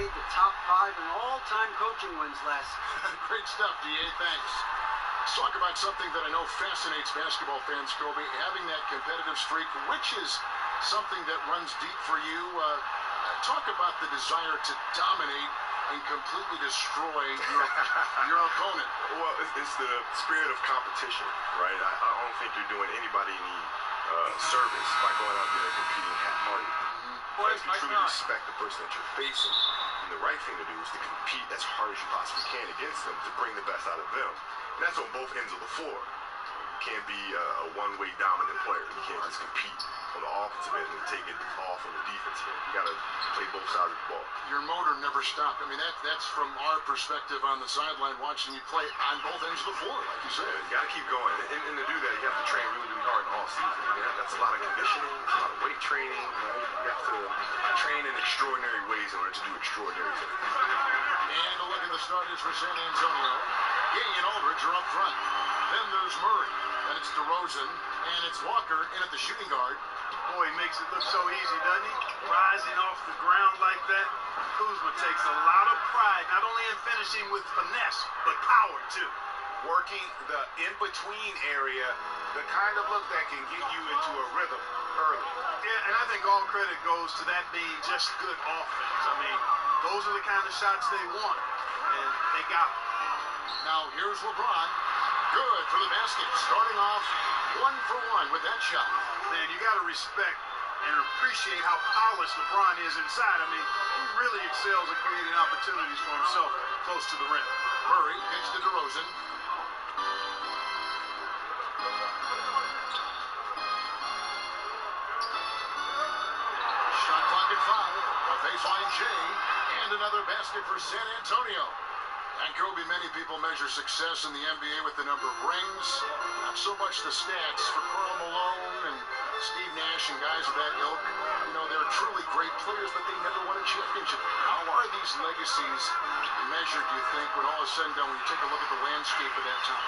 made the top 5 in all-time coaching wins last season. Great stuff, D.A. Thanks. Let's talk about something that I know fascinates basketball fans, Kobe, having that competitive streak, which is something that runs deep for you. Talk about the desire to dominate and completely destroy your opponent. Well, it's the spirit of competition, right? I don't think you're doing anybody any service by going out there and competing half-hearted. If you truly respect the person that you're facing, then the right thing to do is to compete as hard as you possibly can against them to bring the best out of them. And that's on both ends of the floor. You can't be a one-way dominant player. You can't just compete on the offensive end and take it off on the defensive end. You got to play both sides of the ball. Your motor never stopped. I mean, that's from our perspective on the sideline, watching you play on both ends of the floor, like you said. Yeah, you got to keep going. And to do that, you have to train really, really hard all season. I mean, that's a lot of conditioning, a lot of weight training, right? You have to train in extraordinary ways in order to do extraordinary things. And a look at the starters for San Antonio. Gay and Aldridge are up front. Then there's Murray. Then it's DeRozan. And it's Walker in at the shooting guard. Boy, he makes it look so easy, doesn't he? Rising off the ground like that. Kuzma takes a lot of pride, not only in finishing with finesse, but power, too. Working the in-between area, the kind of look that can get you into a rhythm early. Yeah, and I think all credit goes to that being just good offense. I mean, those are the kind of shots they want, and they got them. Now here's LeBron. Good for the basket. Starting off 1 for 1 with that shot. Man, you got to respect and appreciate how polished LeBron is inside. I mean, he really excels at creating opportunities for himself close to the rim. Murray kicks to DeRozan. Shot clock at 5. A baseline J. And another basket for San Antonio. And Kobe, many people measure success in the NBA with the number of rings. Not so much the stats for Karl Malone and Steve Nash and guys of that ilk. You know, they're truly great players, but they never won a championship. How are these legacies measured, do you think, when all is said and done, when you take a look at the landscape of that time?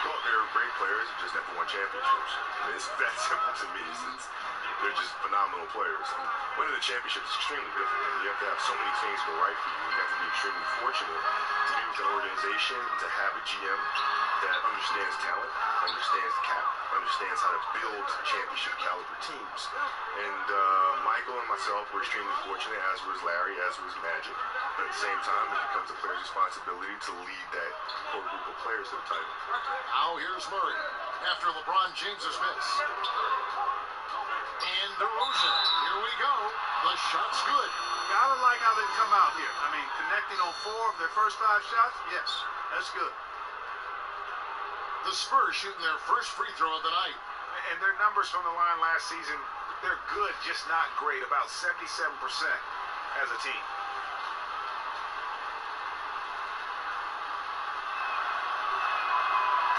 Well, they're great players who just never won championships. I mean, it's that simple to me. They're just phenomenal players. I mean, winning the championship is extremely difficult. You have to have so many things go right for you. You have to be extremely fortunate to be with an organization, to have a GM that understands talent, understands the cap, understands how to build championship caliber teams. And Michael and myself were extremely fortunate, as was Larry, as was Magic. But at the same time, it becomes a player's responsibility to lead that core group of players to the title. Now here's Murray after LeBron James's miss. And DeRozan, here we go. The shot's good. Gotta like how they come out here. I mean, connecting on 4 of their first 5 shots, yes, that's good. The Spurs shooting their first free throw of the night. And their numbers from the line last season, they're good, just not great. About 77% as a team.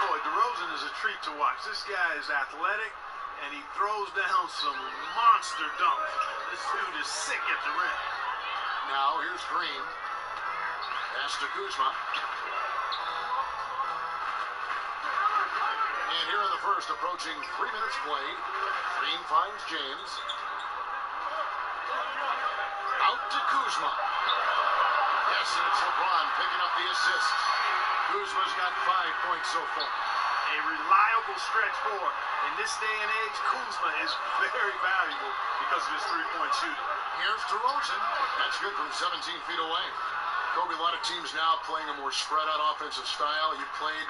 Boy, DeRozan is a treat to watch. This guy is athletic, and he throws down some monster dunks. This dude is sick at the rim. Now here's Green. Pass to Kuzma. And here in the first, approaching 3 minutes played. Green finds James. Out to Kuzma. Yes, and it's LeBron picking up the assist. Kuzma's got 5 points so far. A reliable stretch forward. In this day and age, Kuzma is very valuable because of his three-point shooting. Here's DeRozan. That's good from 17 feet away. Kobe, a lot of teams now playing a more spread-out offensive style. You played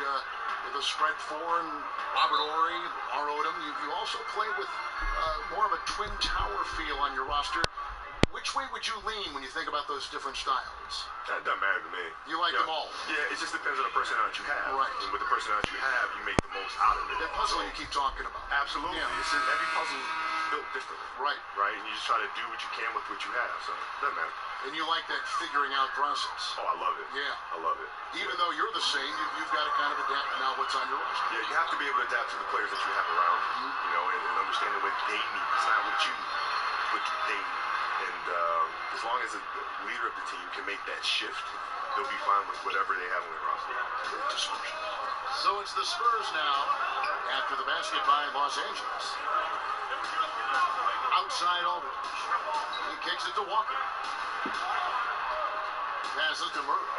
with a spread 4 and Robert Horry, R. Odom. You also played with more of a twin tower feel on your roster. Which way would you lean when you think about those different styles? That doesn't matter to me. You like them all? Yeah, it just depends on the personnel that you have. Right. And with the personnel that you have, you make the most out of it. That puzzle you keep talking about. Absolutely. Yeah. It's just every puzzle is built differently. Right. Right? And you just try to do what you can with what you have. So it doesn't matter. And you like that figuring out process. Oh, I love it. Yeah. I love it. Even though you're the same, you've got to kind of adapt now what's on your roster. Yeah, you have to be able to adapt to the players that you have around you, you know, and understanding what they need. It's not what you need, what they need. And as long as the leader of the team can make that shift, they'll be fine with whatever they have on their roster. So it's the Spurs now after the basket by Los Angeles. Outside Aldridge. He kicks it to Walker. Passes to Murray.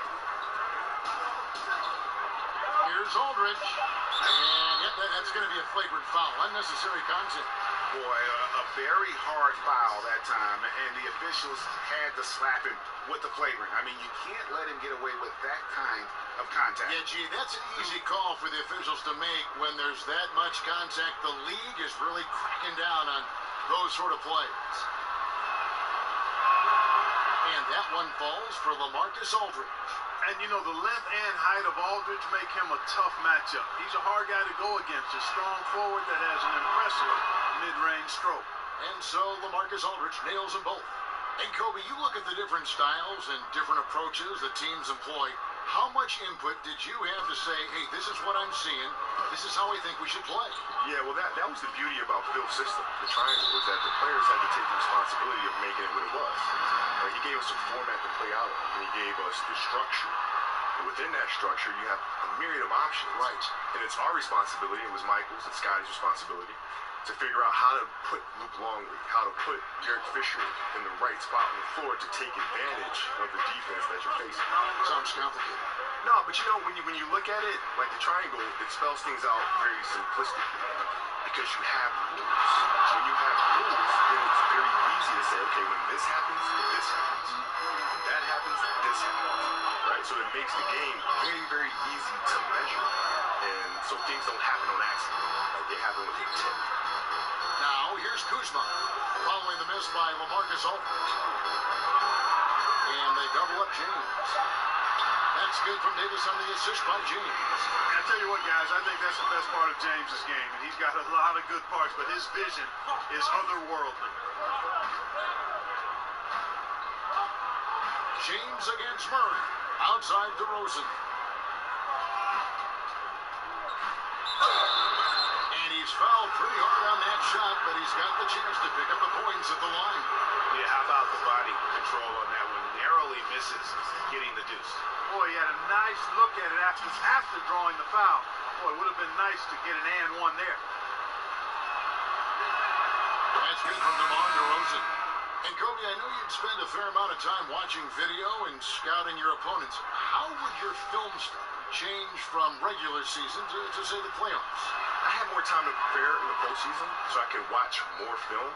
Here's Aldridge. And yep, that's going to be a flagrant foul. Unnecessary contact. Boy, a very hard foul that time, and the officials had to slap him with the flagrant. I mean, you can't let him get away with that kind of contact. Yeah, gee, that's an easy call for the officials to make when there's that much contact. The league is really cracking down on those sort of plays. And that one falls for LaMarcus Aldridge. And, you know, the length and height of Aldridge make him a tough matchup. He's a hard guy to go against, a strong forward that has an impressive mid-range stroke. And so LaMarcus Aldridge nails them both. And, Kobe, you look at the different styles and different approaches that teams employ. How much input did you have to say, hey, this is what I'm seeing, this is how I think we should play? Yeah, well, that was the beauty about Phil's system. The triangle was that the players had to take the responsibility of making it what it was. He gave us a format to play out of, and he gave us the structure. And within that structure, you have a myriad of options. Right. And it's our responsibility, it was Michael's and Scotty's responsibility, to figure out how to put Luke Longley, how to put Derek Fisher in the right spot on the floor to take advantage of the defense that you're facing. Sounds complicated. No, but you know, when you look at it, like the triangle, it spells things out very simplistically because you have rules. When you have rules, then it's very easy to say, okay, when this happens, this happens. When that happens, this happens. Right? So it makes the game very, very easy to measure. And so things don't happen on accident. Like they happen with intent. Now, here's Kuzma, following the miss by LaMarcus Aldridge. And they double up James. That's good from Davis on the assist by James. I tell you what, guys, I think that's the best part of James's game, and he's got a lot of good parts, but his vision is otherworldly. James against Murray, outside DeRozan. And he's fouled pretty hard on that shot, but he's got the chance to pick up the points at the line. Yeah, how about the body control on that one? Narrowly misses getting the deuce. Boy, he had a nice look at it after drawing the foul. Boy, it would have been nice to get an and one there. That's good from DeMar DeRozan. And Kobe, I know you'd spend a fair amount of time watching video and scouting your opponents. How would your film study change from regular season to say, the playoffs? I had more time to prepare in the postseason, so I could watch more film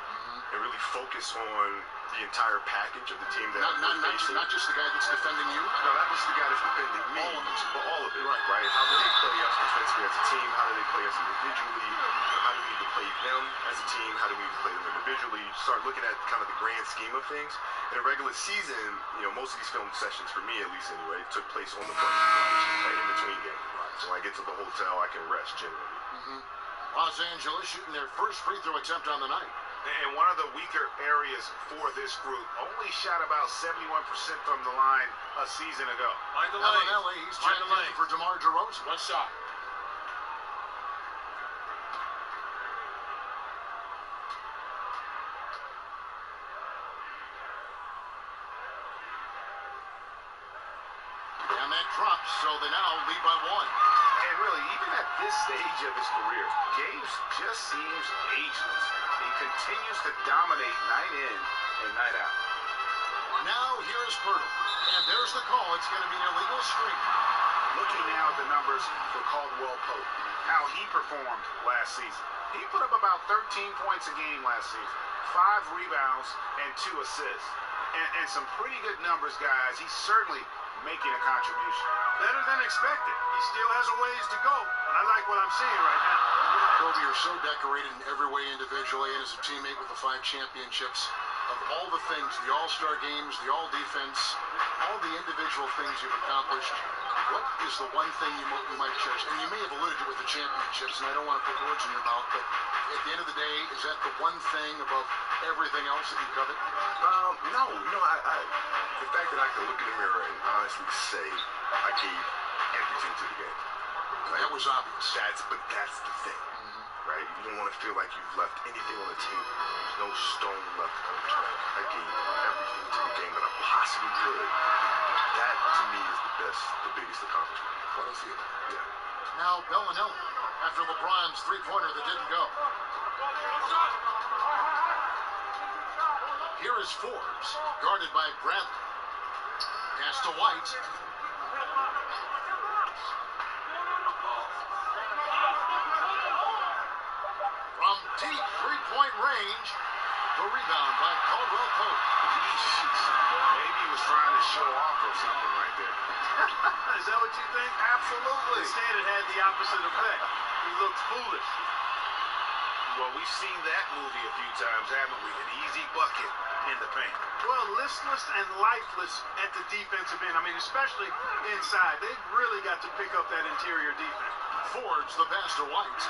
and really focus on the entire package of the team that not just the guy that's defending you. No, not just the guy that's defending me, but all of it. Right? How do they play us defensively as a team? How do they play us individually? How do we need to play them as a team? How do we need to play them individually? Start looking at kind of the grand scheme of things. In a regular season, you know, most of these film sessions, for me at least anyway, took place on the bus, right in between games. So when I get to the hotel, I can rest generally. Los Angeles shooting their first free throw attempt on the night. And one of the weaker areas for this group, only shot about 71% from the line a season ago. Bellinelli, he's checking in for DeMar DeRozan. One shot. And that drops, so they now lead by one. And really, even at this stage of his career, James just seems ageless. He continues to dominate night in and night out. Now here's Pirtle. And there's the call. It's going to be an illegal screen. Looking now at the numbers for Caldwell Pope, how he performed last season. He put up about 13 points a game last season, 5 rebounds, and 2 assists. And some pretty good numbers, guys. He's certainly making a contribution. Better than expected. He still has a ways to go, but I like what I'm seeing right now. Kobe, you're so decorated in every way individually and as a teammate with the 5 championships. Of all the things, the all-star games, the all-defense, all the individual things you've accomplished, what is the one thing you might cherish? And you may have alluded to it with the championships, and I don't want to put words in your mouth, but at the end of the day, is that the one thing above everything else that you covet? No. The fact that I can look in the mirror and honestly say I gave everything to the game. That was obvious. That's the thing, right? You don't want to feel like you've left anything on the table. There's no stone left unturned. I gave everything to the game that I possibly could. That, to me, is the biggest accomplishment. What a feeling. Yeah. Now Bellinelli, after LeBron's three-pointer that didn't go. Here is Forbes, guarded by Bradley. Pass to White. From deep three-point range, the rebound by Caldwell Pope. Maybe he was trying to show off or something right there. Is that what you think? Absolutely. Instead, it had the opposite effect. He looked foolish. Well, we've seen that movie a few times, haven't we? An easy bucket in the paint. Well, listless and lifeless at the defensive end. I mean, especially inside. They've really got to pick up that interior defense. Fords the pass to White.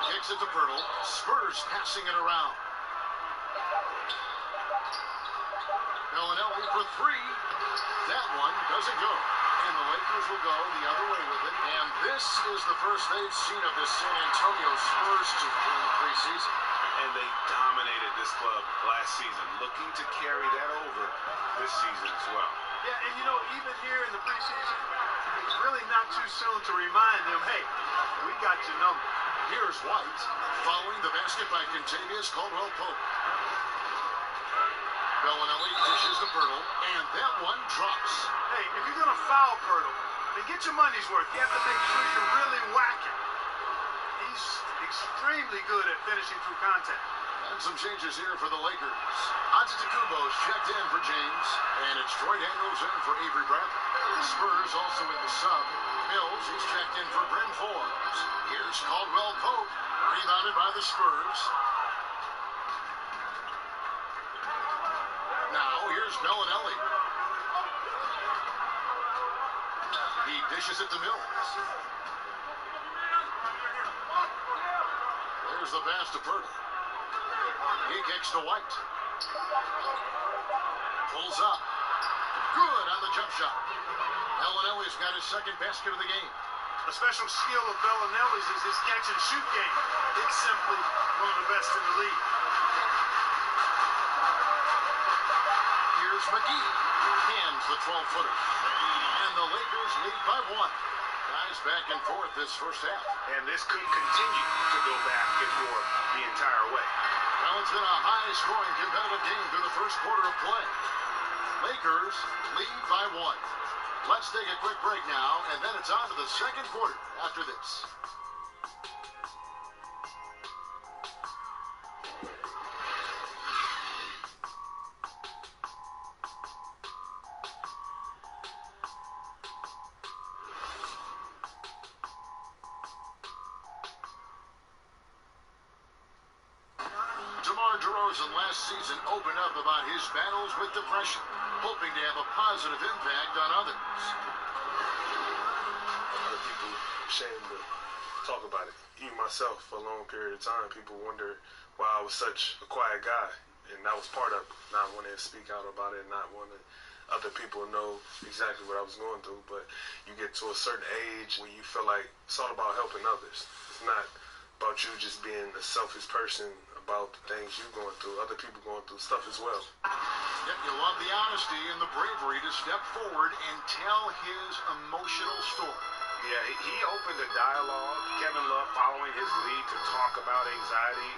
Kicks it to Pirtle. Spurs passing it around. Bellinelli for three. That one doesn't go. And the Lakers will go the other way with it. And this is the first they've seen of the San Antonio Spurs team during the preseason. And they dominated this club last season, looking to carry that over this season as well. Yeah, and you know, even here in the preseason, it's really not too soon to remind them, hey, we got your number. Here's White, following the basket by Contavious Caldwell Pope. Bellinelli dishes to Pirtle, and that one drops. Hey, if you're going to foul Pirtle, then get your money's worth. You have to make sure you're really whacking. He's extremely good at finishing through contact. And some changes here for the Lakers. Antetokounmpo's checked in for James, and it's Troy Daniels in for Avery Bradley. The Spurs also in the sub. Mills, he's checked in for Bryn Forbes. Here's Caldwell Pope, rebounded by the Spurs. Now, here's Bellinelli. He dishes it to Mills. There's the pass to Pirtle. He kicks to White. Pulls up. Good on the jump shot. Bellinelli's got his second basket of the game. A special skill of Bellinelli's is his catch-and-shoot game. It's simply one of the best in the league. Here's McGee. Hands the 12-footer. And the Lakers lead by one. Guys back and forth this first half. And this could continue to go back and forth the entire way. Well, it's been a high-scoring competitive game through the first quarter of play. Lakers lead by one. Let's take a quick break now, and then it's on to the second quarter after this. DeMar DeRozan last season opened up about his battles with depression, hoping to have a positive impact on others. A lot of people ashamed to talk about it. Even myself, for a long period of time, people wonder why I was such a quiet guy. And that was part of not wanting to speak out about it, not wanting other people to know exactly what I was going through. But you get to a certain age where you feel like it's all about helping others. It's not about you just being a selfish person about the things you're going through. Other people going through stuff as well. Yet you love the honesty and the bravery to step forward and tell his emotional story. Yeah, he opened a dialogue, Kevin Love, following his lead to talk about anxiety.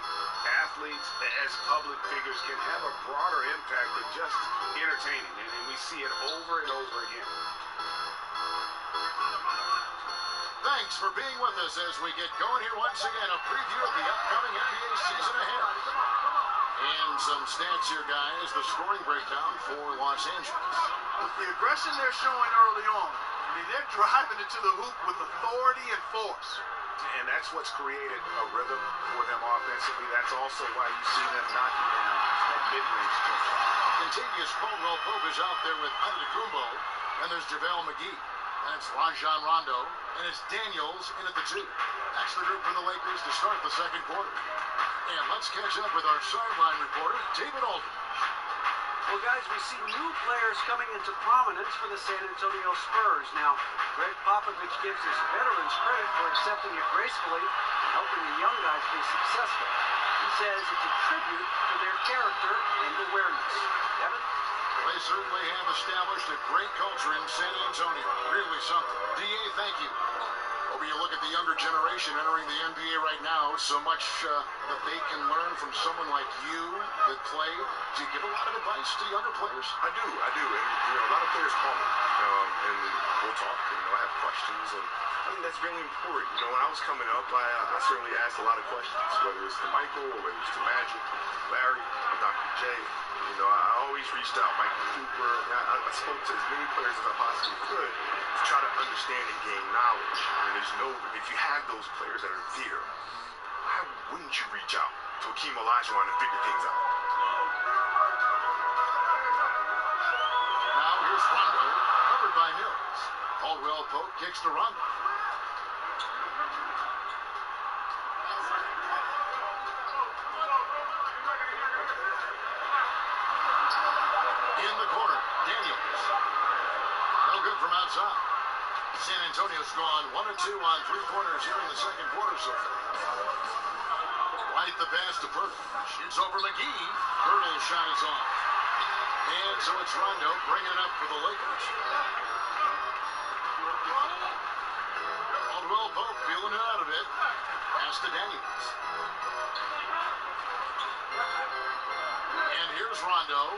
Athletes, as public figures, can have a broader impact than just entertaining, and we see it over and over again. Thanks for being with us as we get going here once again. A preview of the upcoming NBA season ahead. And some stats here, guys. The scoring breakdown for Los Angeles. With the aggression they're showing early on, I mean, they're driving it to the hoop with authority and force. And that's what's created a rhythm for them offensively. That's also why you see them knocking down that mid-range jump shot. Contavious Caldwell Pope is out there with Antetokounmpo. And there's JaVale McGee. And it's Rajon Rondo. And it's Daniels in at the two. That's the group for the Lakers to start the second quarter. And let's catch up with our sideline reporter, David Aldridge. Well, guys, we see new players coming into prominence for the San Antonio Spurs. Now, Greg Popovich gives his veterans credit for accepting it gracefully and helping the young guys be successful. He says it's a tribute to their character and awareness. Devin? They certainly have established a great culture in San Antonio. Really something. D.A., thank you. When you look at the younger generation entering the NBA right now, so much that they can learn from someone like you that play. Do you give a lot of advice to younger players? I do. And, a lot of players call me, and we'll talk. I have questions, and I think that's really important. When I was coming up, I certainly asked a lot of questions, whether it's to Michael or whether it's to Magic, Larry, or Dr. J. I always reached out, Michael Cooper. I spoke to as many players as I possibly could to try to understand and gain knowledge. If you have those players that are there, why wouldn't you reach out to Akeem Olajuwon and figure things out? Now here's Rondo, covered by Mills. Caldwell Pope kicks to Rondo. In the corner, Daniels. No good from outside. San Antonio's gone 1 of 2 on 3-pointers here in the second quarter so far. White the pass to Pirtle. Shoots over McGee. Pirtle's shot is off. And so it's Rondo bringing it up for the Lakers. Caldwell Pope feeling it out a bit. Pass to Daniels. And here's Rondo.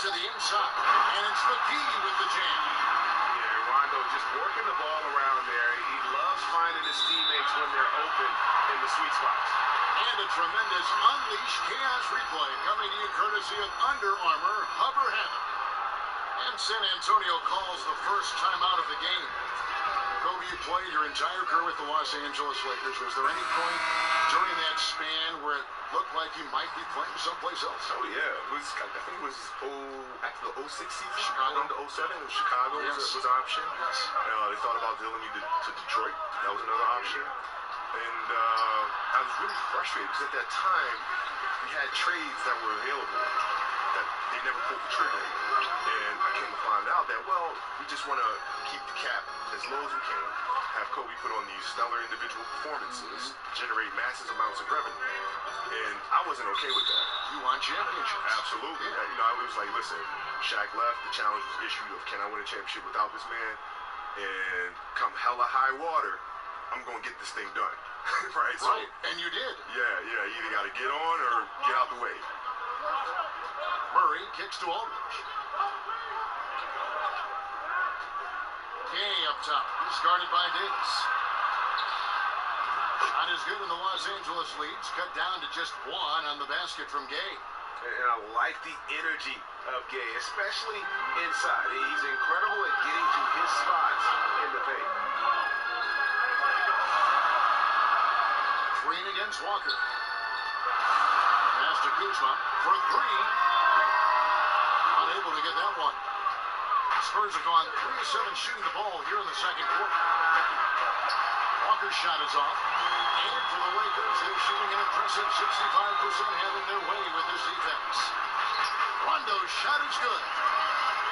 To the inside. And it's McGee with the jam. Yeah, Rondo just working the ball around there. He loves finding his teammates when they're open in the sweet spots. And a tremendous Unleash Chaos replay coming to you courtesy of Under Armour Hover Hammock. And San Antonio calls the first timeout of the game. Kobe, you played your entire career with the Los Angeles Lakers. Was there any point during that span where it looked like you might be playing someplace else? Oh, yeah. I think it was after the 06 season. Chicago. Into 07, it was Chicago was an option. Yes. They thought about dealing me to Detroit. That was another option. And I was really frustrated because at that time, we had trades that were available that they never pulled the trigger. And I came to find out that, we just want to keep the cap as low as we can, have Kobe put on these stellar individual performances, generate massive amounts of revenue. And I wasn't okay with that. You want championships? Absolutely. I was like, listen, Shaq left, the challenge was issued of can I win a championship without this man? And come hella high water, I'm going to get this thing done. Right? So, and you did. Yeah. You either got to get on or get out the way. Murray kicks to Aldridge. Gay up top. He's guarded by Davis. Shot is good, and the Los Angeles leads cut down to just 1 on the basket from Gay. And I like the energy of Gay, especially inside. He's incredible at getting to his spots in the paint. Green against Walker. Pass to Kuzma for 3. Unable to get that one. Spurs have gone 3 of 7 shooting the ball here in the second quarter. Walker's shot is off. And for the Lakers, they're shooting an impressive 65%, having their way with this defense. Rondo's shot is good.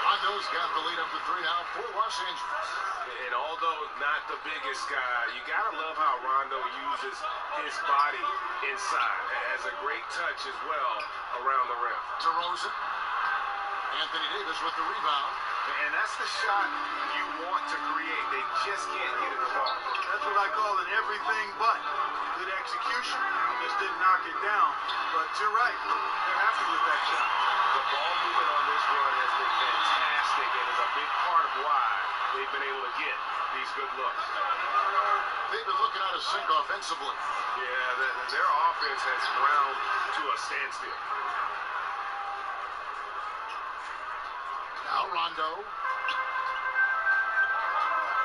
Rondo's got the lead up to 3 now for Los Angeles. And although not the biggest guy, you gotta love how Rondo uses his body inside. Has a great touch as well around the rim. DeRozan. Anthony Davis with the rebound. And that's the shot you want to create. They just can't get it to fall. That's what I call an everything but. Good execution. Just didn't knock it down. But you're right. They're happy with that shot. The ball movement on this run has been fantastic and is a big part of why they've been able to get these good looks. They've been looking out of sync offensively. Yeah, their offense has ground to a standstill. Now Rondo.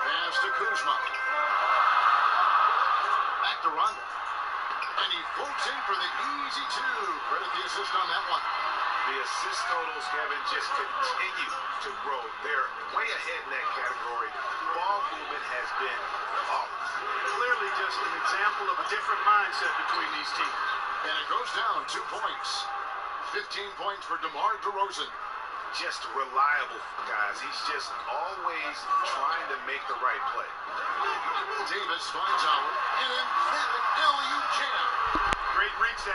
Pass to Kuzma. Back to Rondo. And he floats in for the easy 2. Credit the assist on that one. The assist totals, Kevin, just continue to grow. They're way ahead in that category. Ball movement has been flawless. Clearly just an example of a different mindset between these teams. And it goes down 2 points. 15 points for DeMar DeRozan. Just reliable, guys. He's just always trying to make the right play. Davis finds Howard. An emphatic alley-oop jam. Great reach there.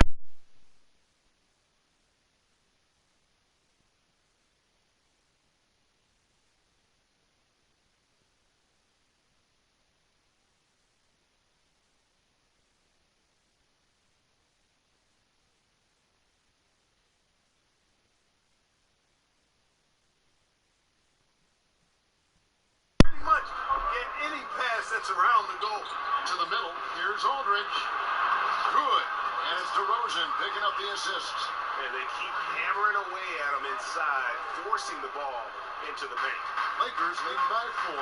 gets around the goal. To the middle. Here's Aldridge. Good. And it's DeRozan picking up the assists. And they keep hammering away at him inside, forcing the ball into the paint. Lakers lead by 4.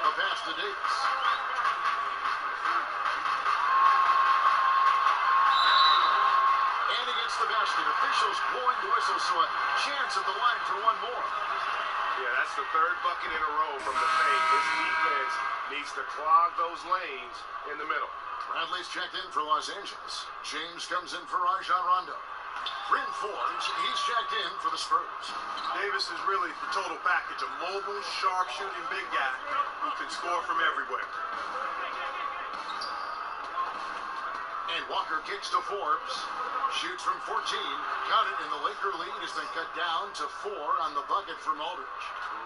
The pass to Davis. And he gets the basket. Officials blowing the whistle, so a chance at the line for one more. Yeah, that's the third bucket in a row from the paint. This defense needs to clog those lanes in the middle. Bradley's checked in for Los Angeles. James comes in for Rajon Rondo. Bryn Forbes, he's checked in for the Spurs. Davis is really the total package. A mobile, sharp-shooting big guy who can score from everywhere. And Walker kicks to Forbes. Shoots from 14. Count it, and the Laker lead has been cut down to 4 on the bucket from Aldridge.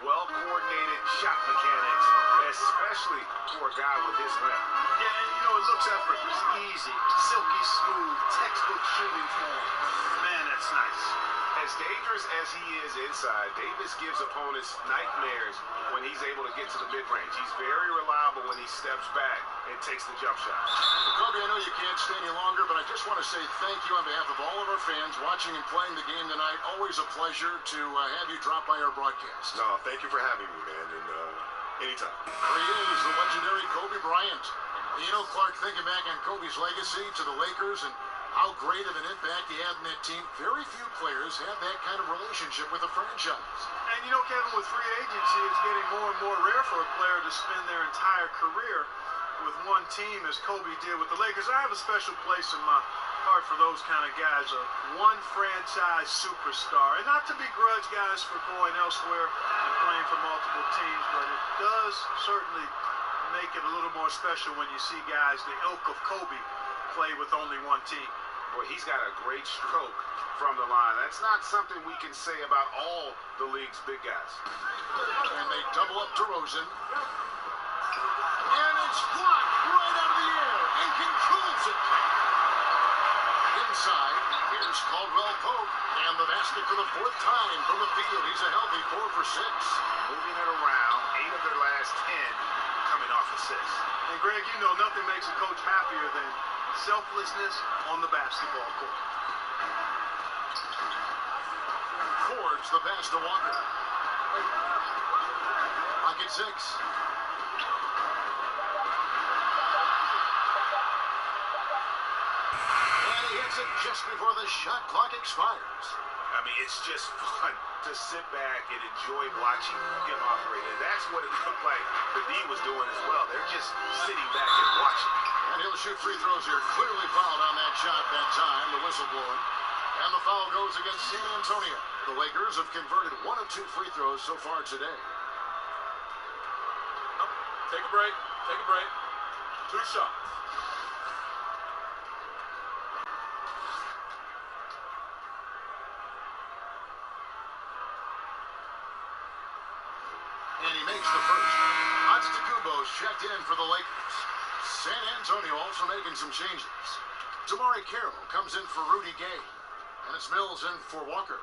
Well-coordinated shot mechanics, especially for a guy with his length. Yeah, and you know, it looks effortless, easy, silky smooth, textbook shooting form. Man, that's nice. As dangerous as he is inside, Davis gives opponents nightmares when he's able to get to the mid-range. He's very reliable when he steps back and takes the jump shot. Kobe, I know you can't stay any longer, but I just want to say thank you on behalf of all of our fans watching and playing the game tonight. Always a pleasure to have you drop by our broadcast. No, thank you for having me, man, and anytime. There he is, the legendary Kobe Bryant. You know, Clark, thinking back on Kobe's legacy to the Lakers and how great of an impact he had in that team, very few players have that kind of relationship with a franchise. And you know, Kevin, with free agency, it's getting more and more rare for a player to spend their entire career with one team as Kobe did with the Lakers. I have a special place in my heart for those kind of guys, a one franchise superstar. And not to begrudge guys for going elsewhere and playing for multiple teams, but it does certainly make it a little more special when you see guys the ilk of Kobe play with only one team. Boy, he's got a great stroke from the line. That's not something we can say about all the league's big guys. And they double up DeRozan. And it's blocked right out of the air and controls it. Inside, here's Caldwell Pope. And the basket for the 4th time from the field. He's a healthy 4 for 6. Moving it around, 8 of their last 10 coming off assists. And Greg, you know, nothing makes a coach happier than selflessness on the basketball court. Forbes the pass to Walker. Pocket 6. And he hits it just before the shot clock expires. I mean, it's just fun to sit back and enjoy watching him operate. And that's what it looked like the D was doing as well. They're just sitting back and watching. And he'll shoot free throws here. Clearly fouled on that shot that time. The whistle blowing. And the foul goes against San Antonio. The Lakers have converted 1 of 2 free throws so far today. Take a break. Take a break. 2 shots. And he makes the first. Antetokounmpo's checked in for the Lakers. San Antonio also making some changes. Damari Carroll comes in for Rudy Gay. And it's Mills in for Walker.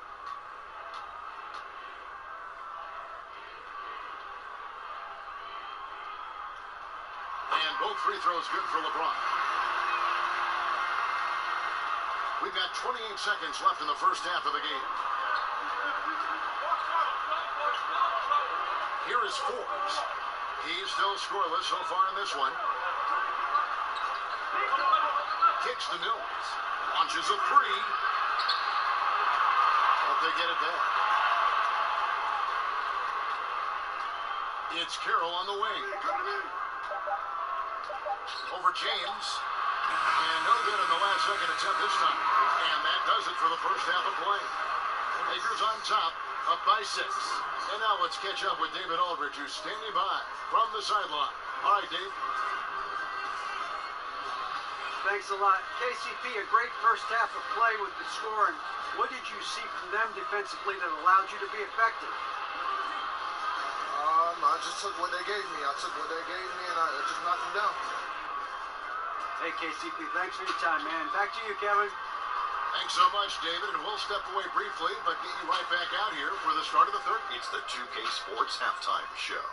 And both free throws good for LeBron. We've got 28 seconds left in the first half of the game. Here is Forbes. He's still scoreless so far in this one. Kicks to Mills. Launches a 3. Hope they get it back. It's Carroll on the wing. Over James. And no good in the last second attempt this time. And that does it for the first half of play. Lakers on top, up by 6. And now let's catch up with David Aldridge, who's standing by from the sideline. All right, Dave. Thanks a lot. KCP, a great first half of play with the score. And what did you see from them defensively that allowed you to be effective? I just took what they gave me. I took what they gave me, and I just knocked them down. Hey, KCP, thanks for your time, man. Back to you, Kevin. Thanks so much, David, and we'll step away briefly, but get you right back out here for the start of the third. It's the 2K Sports Halftime Show.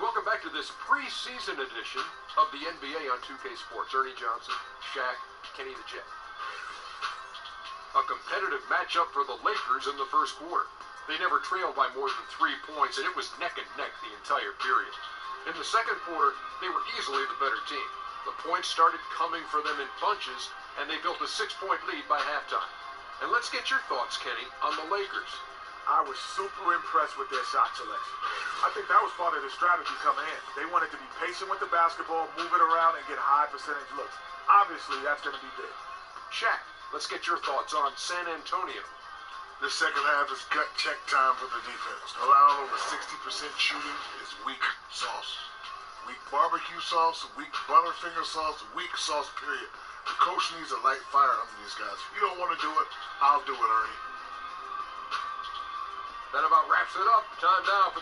Welcome back to this preseason edition of the NBA on 2K Sports. Ernie Johnson, Shaq, Kenny the Jet. A competitive matchup for the Lakers in the first quarter. They never trailed by more than 3 points, and it was neck and neck the entire period. In the second quarter, they were easily the better team. The points started coming for them in bunches, and they built a 6-point lead by halftime. And let's get your thoughts, Kenny, on the Lakers. I was super impressed with their shot selection. I think that was part of the strategy coming in. They wanted to be patient with the basketball, move it around, and get high percentage looks. Obviously, that's going to be big. Shaq, let's get your thoughts on San Antonio. The second half is gut check time for the defense. Allowing over 60% shooting is weak sauce. Weak barbecue sauce, weak butterfinger sauce, weak sauce, period. The coach needs a light fire under these guys. If you don't want to do it, I'll do it, Ernie. That about wraps it up. Time now for...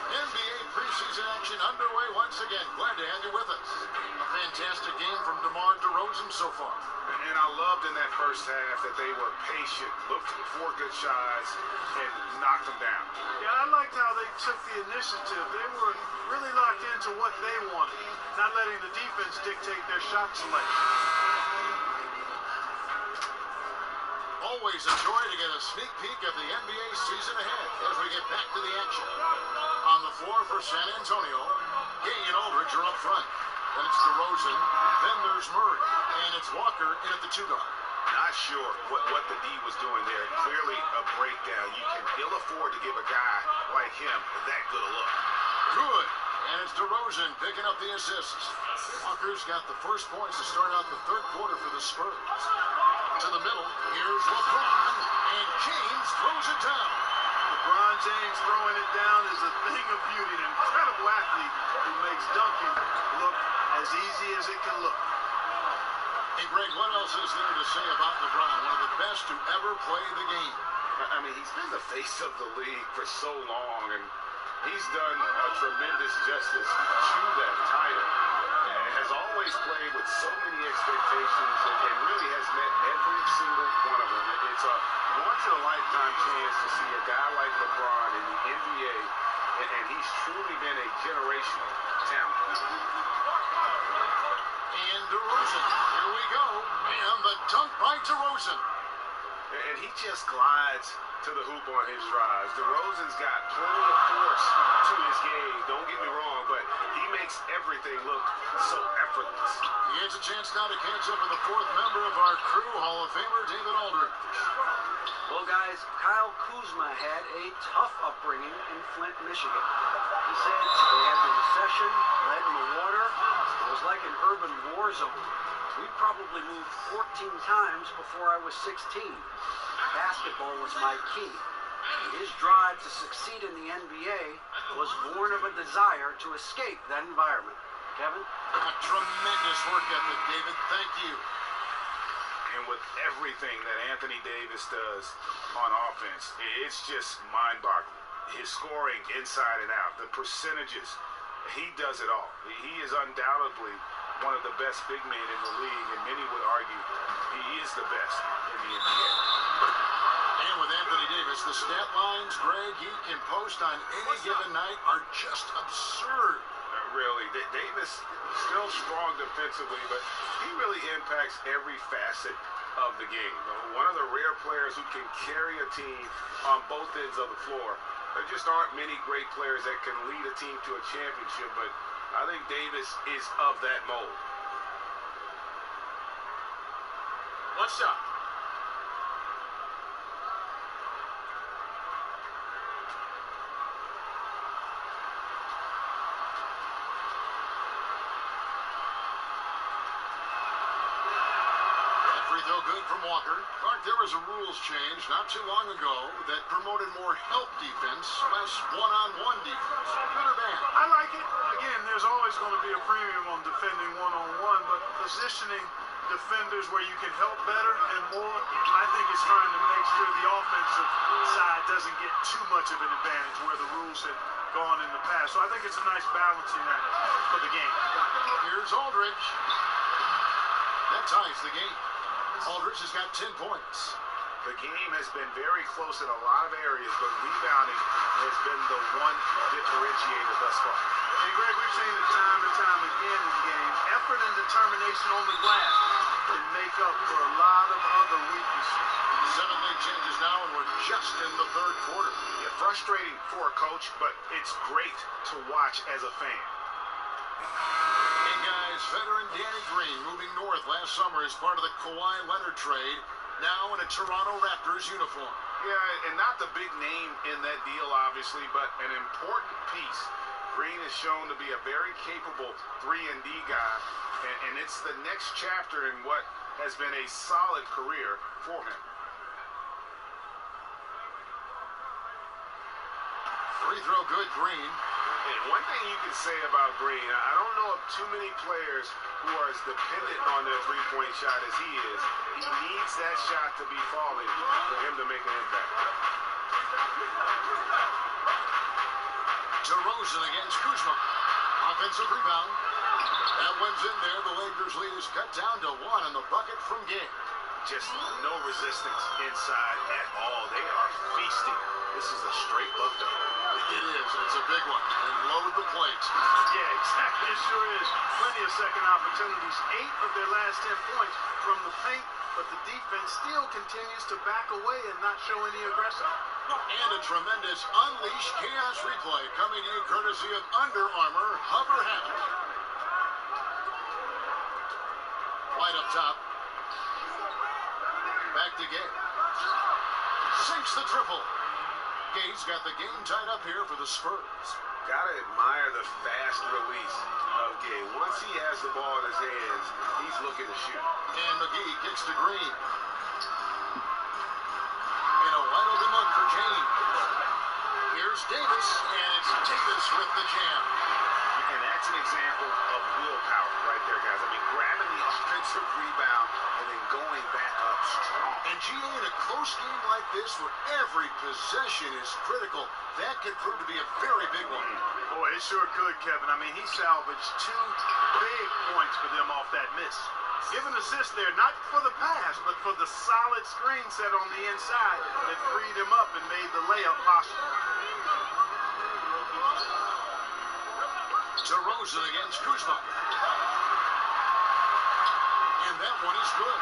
NBA preseason action underway once again. Glad to have you with us. A fantastic game from DeMar DeRozan so far. And I loved in that first half that they were patient, looked for good shots, and knocked them down. Yeah, I liked how they took the initiative. They were really locked into what they wanted, not letting the defense dictate their shot selection. Always a joy to get a sneak peek of the NBA season ahead as we get back to the action. On the floor for San Antonio, Gay and Aldridge are up front. Then it's DeRozan, then there's Murray, and it's Walker in at the 2-guard. Not sure what the D was doing there. Clearly a breakdown. You can ill afford to give a guy like him that good a look. Good. And it's DeRozan picking up the assists. Walker's got the first points to start out the third quarter for the Spurs. To the middle, here's LeBron, and James throws it down. LeBron James throwing it down is a thing of beauty. An incredible athlete who makes dunking look as easy as it can look. Hey, Greg, what else is there to say about LeBron, one of the best to ever play the game? I mean, he's been the face of the league for so long, and he's done a tremendous justice to that title. And has always played with so many expectations and really has met every single one of them. It's a once-in-a-lifetime chance to see a guy like LeBron in the NBA, and he's truly been a generational talent. And DeRozan, here we go, and the dunk by DeRozan. And he just glides to the hoop on his drives. DeRozan's got plenty of force to his game, don't get me wrong, but he makes everything look so effortless. He has a chance now to catch up with the fourth member of our crew, Hall of Famer David Aldridge. Well, guys, Kyle Kuzma had a tough upbringing in Flint, Michigan. He said they had the recession, lead in the water. It was like an urban war zone. We probably moved 14 times before I was 16. Basketball was my key. His drive to succeed in the NBA was born of a desire to escape that environment. Kevin? A tremendous work ethic, David. Thank you. And with everything that Anthony Davis does on offense, it's just mind-boggling. His scoring inside and out, the percentages, he does it all. He is undoubtedly one of the best big men in the league, and many would argue he is the best in the NBA. And with Anthony Davis, the stat lines, Greg, he can post on any given night are just absurd. Really, Davis still strong defensively, but he really impacts every facet of the game. One of the rare players who can carry a team on both ends of the floor. There just aren't many great players that can lead a team to a championship, but I think Davis is of that mold. One shot. Free throw good from Walker. Clark, there was a rules change not too long ago that promoted more help defense, less one-on-one defense. Good or bad? I like it. Again, there's always going to be a premium on defending one-on-one, but positioning defenders where you can help better and more, I think it's trying to make sure the offensive side doesn't get too much of an advantage where the rules have gone in the past. So I think it's a nice balancing act for the game. Here's Aldridge. That ties the game. Aldridge has got 10 points. The game has been very close in a lot of areas, but rebounding has been the one differentiator thus far. And Greg, we've seen it time and time again in games. Effort and determination on the glass can make up for a lot of other weaknesses. 7 late changes now, and we're just in the third quarter. Yeah, frustrating for a coach, but it's great to watch as a fan. And guys, veteran Danny Green moving north last summer as part of the Kawhi Leonard trade, now in a Toronto Raptors uniform. Yeah, and not the big name in that deal, obviously, but an important piece. Green is shown to be a very capable 3-and-D guy, and it's the next chapter in what has been a solid career for him. Free throw good, Green. And one thing you can say about Green, I don't know of too many players who are as dependent on their three-point shot as he is. He needs that shot to be falling for him to make an impact. DeRozan against Kuzma. Offensive rebound. That one's in there. The Lakers lead is cut down to 1 on the bucket from Gay. Just no resistance inside at all. They are feasting. This is a straight bucket. It is. It's a big one. And load the plate. Yeah, exactly. It sure is. Plenty of second opportunities. 8 of their last 10 points from the paint, but the defense still continues to back away and not show any aggression. And a tremendous Unleash Chaos replay coming to you courtesy of Under Armour Hover Hat. White up top. Back to Gay. Sinks the triple. Gay's got the game tied up here for the Spurs. Gotta admire the fast release of Gay. Once he has the ball in his hands, he's looking to shoot. And McGee kicks to Green. And a wide open look for James. Here's Davis, and it's Davis with the jam. And that's an example of willpower right there, guys. I mean, grabbing the offensive rebound and then going back up strong. And GA, in a close game like this where every possession is critical, that could prove to be a very big one. Boy, it sure could, Kevin. I mean, he salvaged 2 big points for them off that miss. Give an assist there, not for the pass, but for the solid screen set on the inside that freed him up and made the layup possible. DeRozan against Kuzma. And that one is good.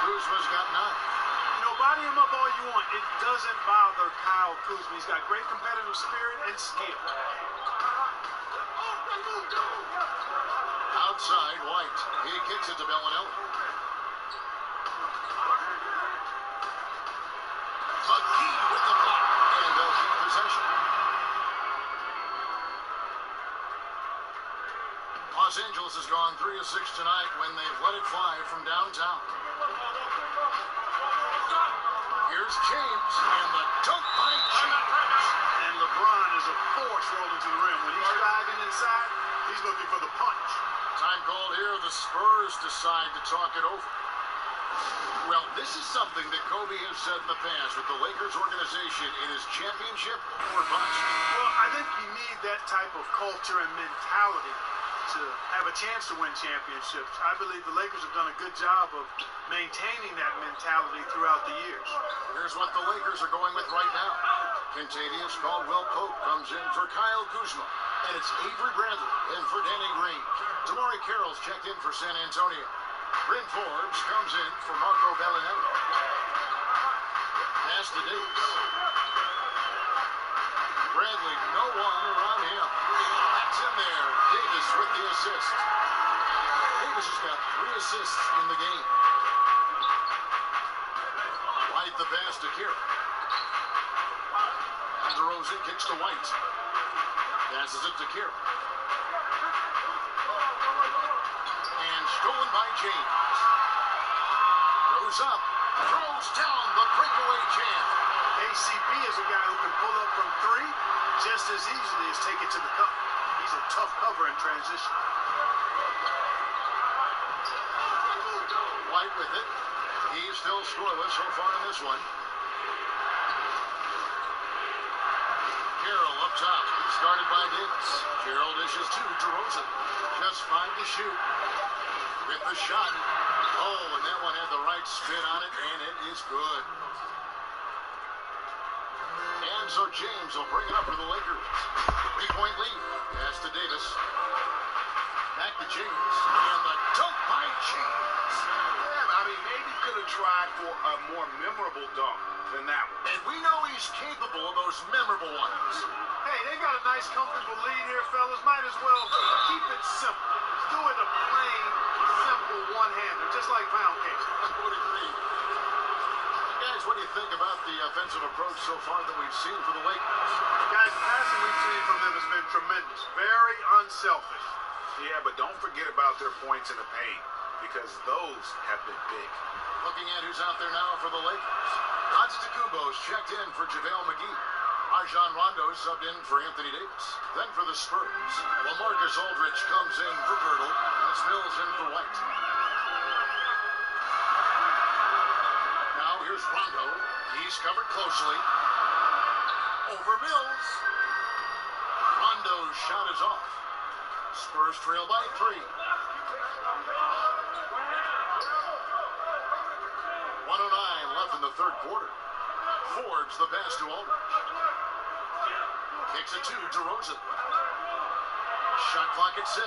Kuzma's got 9. You know, body him up all you want. It doesn't bother Kyle Kuzma. He's got great competitive spirit and skill. Outside, White. He kicks it to Bellinelli. McGee with the block. And they'll keep possession. Los Angeles has gone 3 of 6 tonight when they've let it fly from downtown. Here's James, and the dunk by James. And LeBron is a force rolling to the rim. When he's driving inside, he's looking for the punch. Time called here. The Spurs decide to talk it over. Well, this is something that Kobe has said in the past with the Lakers organization. It is championship or bust. Well, I think you need that type of culture and mentality to have a chance to win championships. I believe the Lakers have done a good job of maintaining that mentality throughout the years. Here's what the Lakers are going with right now. Contavious Caldwell Pope comes in for Kyle Kuzma. And it's Avery Bradley in for Danny Green. Damari Carroll's checked in for San Antonio. Bryn Forbes comes in for Marco Bellinelli. Pass to Davis. Bradley, no one around him. That's in there. Davis with the assist. Davis has got 3 assists in the game. White the pass to Kira. And DeRozan kicks to White. Passes it to Kira. And stolen by James. Throws up. Throws down the breakaway jam. ACB is a guy who can pull up from 3 just as easily as take it to the cup. He's a tough cover in transition. White with it. He's still scoreless so far in this one. Carroll up top. He's guarded by Davis. Carroll dishes to DeRozan. Just 5 to shoot. With the shot. Oh, and that one had the right spin on it, and it is good. And so James will bring it up for the Lakers. 3-point lead. Pass to Davis. Back to James. And the dunk by James. Yeah, I mean, maybe could have tried for a more memorable dunk than that one. And we know he's capable of those memorable ones. Hey, they got a nice, comfortable lead here, fellas. Might as well keep it simple. Do it a plain, simple one-hander, just like pound cake. I would agree. Guys, what do you think about the offensive approach so far that we've seen for the Lakers? Guys, the passing we've seen from them has been tremendous. Very unselfish. Yeah, but don't forget about their points in the paint, because those have been big. Looking at who's out there now for the Lakers. Antetokounmpo's checked in for JaVale McGee. Rajon Rondo subbed in for Anthony Davis. Then for the Spurs, LaMarcus Aldridge comes in for Girdle. That's Mills in for White. Now here's Rondo. He's covered closely. Over Mills. Rondo's shot is off. Spurs trail by 3. 1:09 left in the third quarter. Forbes the pass to Aldridge. Kicks it to DeRozan. Shot clock at 6.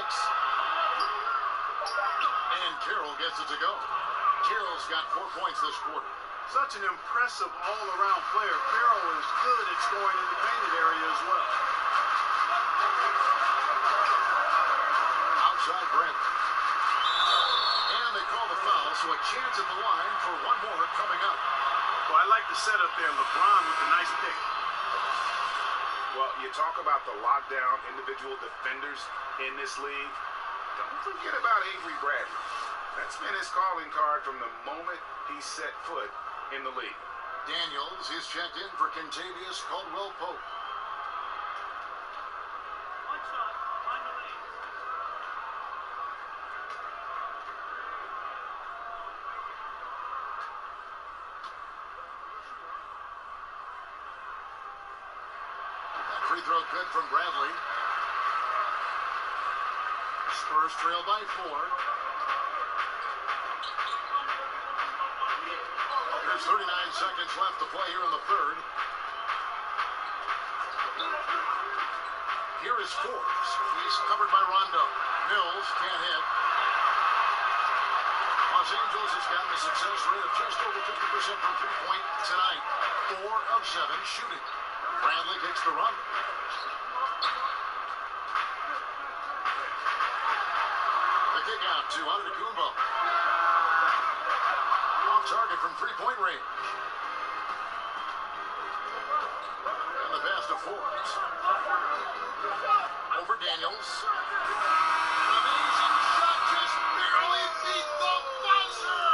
And Carroll gets it to go. Carroll's got 4 points this quarter. Such an impressive all-around player. Carroll is good at scoring in the painted area as well. Outside Brent. And they call the foul, so a chance at the line for one more coming up. Well, I like the setup there. LeBron with a nice pick. Well, you talk about the lockdown individual defenders in this league. Don't forget about Avery Bradley. That's been his calling card from the moment he set foot in the league. Daniels is checked in for Kentavious Caldwell-Pope. Free throw good from Bradley. Spurs trail by 4. There's 39 seconds left to play here in the third. Here is Forbes. He's covered by Rondo. Mills can't hit. Los Angeles has gotten a success rate of just over 50% from three-point tonight. 4 of 7 shooting. Bradley kicks to Rondo. The kick out to Antetokounmpo. Off target from three-point range. And the pass to Forbes. Over Daniels. An amazing shot, just barely beat the buzzer.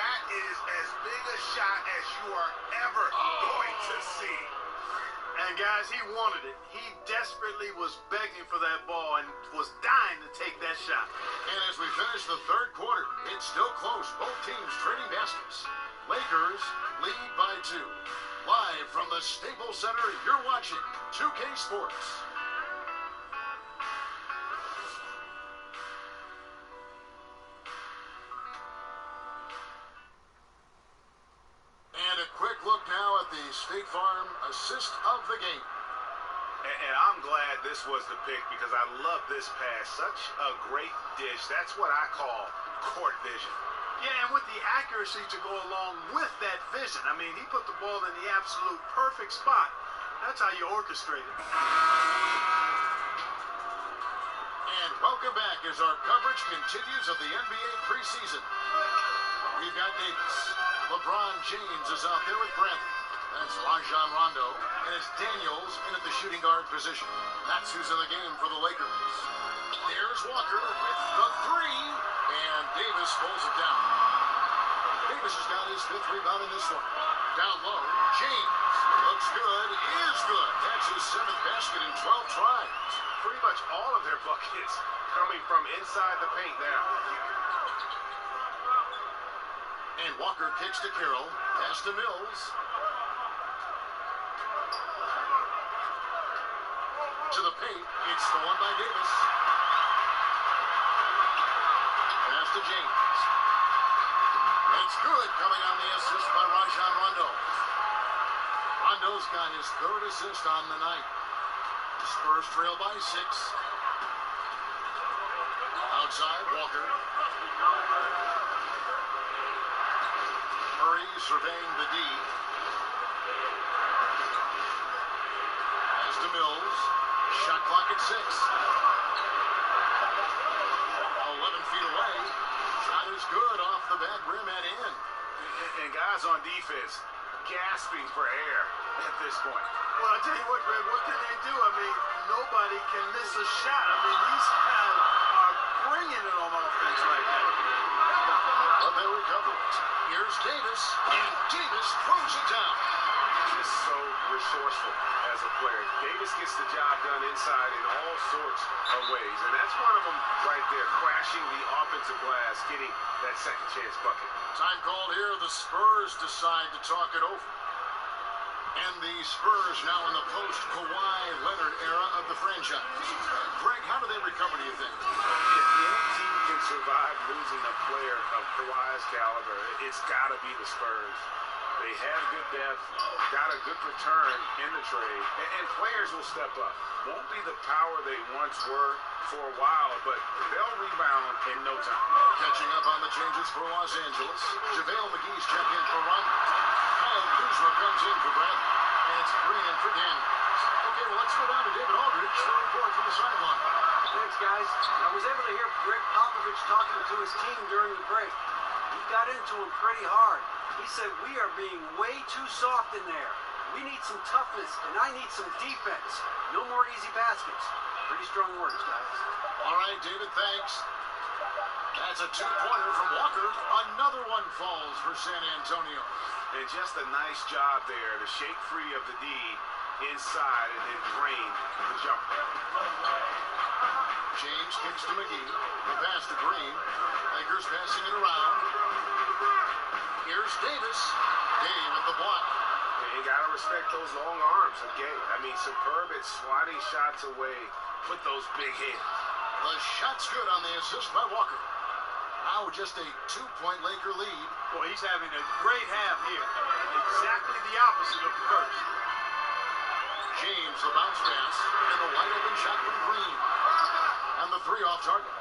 That is as big a shot as you are ever going to see. And guys, he wanted it. He desperately was begging for that ball and was dying to take that shot. And as we finish the third quarter, it's still close. Both teams trading baskets. Lakers lead by 2. Live from the Staples Center, you're watching 2K Sports. And a quick look now at the State Farm assist of the game. And I'm glad this was the pick because I love this pass. Such a great dish. That's what I call court vision. Yeah, and with the accuracy to go along with that vision. I mean, he put the ball in the absolute perfect spot. That's how you orchestrate it. And welcome back as our coverage continues of the NBA preseason. We've got Davis. LeBron James is out there with Bradley. That's Rajon Rondo. And it's Daniels in at the shooting guard position. That's who's in the game for the Lakers. There's Walker with the 3. And Davis pulls it down. Davis has got his 5th rebound in this one. Down low, James. Looks good, is good. That's his 7th basket in 12 tries. Pretty much all of their buckets coming from inside the paint now. And Walker kicks to Carroll. Pass to Mills. To the paint. It's stolen by Davis. Pass to James. It's good, coming on the assist by Rajon Rondo. Rondo's got his third assist on the night. The Spurs trail by 6. Outside, Walker. Murray surveying the D. Pass to Mills. Shot clock at 6. 11 feet away. Shot is good off the back rim and in. And guys on defense gasping for air at this point. Well, I tell you what, Greg, what can they do? I mean, nobody can miss a shot. I mean, these guys are bringing it on offense right now. But they recover it. Here's Davis, and Davis throws it down. Just so resourceful as a player. Davis gets the job done inside in all sorts of ways. And that's one of them right there, crashing the offensive glass, getting that second chance bucket. Time called here. The Spurs decide to talk it over. And the Spurs now in the post-Kawhi Leonard era of the franchise. Greg, how do they recover, do you think? If any team can survive losing a player of Kawhi's caliber, it's got to be the Spurs. They have good depth, got a good return in the trade, and players will step up. Won't be the power they once were for a while, but they'll rebound in no time. Catching up on the changes for Los Angeles. JaVale McGee's check in for Rondo. Kyle Kuzma comes in for Bryant, and it's Green in for Daniels. Okay, well, let's go down to David Aldridge for a report from the sideline. Thanks, guys. I was able to hear Greg Popovich talking to his team during the break. He got into him pretty hard. He said, we are being way too soft in there. We need some toughness, and I need some defense. No more easy baskets. Pretty strong words, guys. All right, David, thanks. That's a two-pointer from Walker. Another one falls for San Antonio. And just a nice job there to shake free of the D inside and then drain the jumper. James kicks to McGee. The pass to Green. Lakers passing it around. Here's Davis. Gay with the block. You got to respect those long arms of Gay. I mean, superb at swatting shots away with those big hands. The shot's good on the assist by Walker. Now just a 2-point Laker lead. Boy, he's having a great half here. Exactly the opposite of the first. James, the bounce pass, and the wide open shot from Green. And the 3 off target.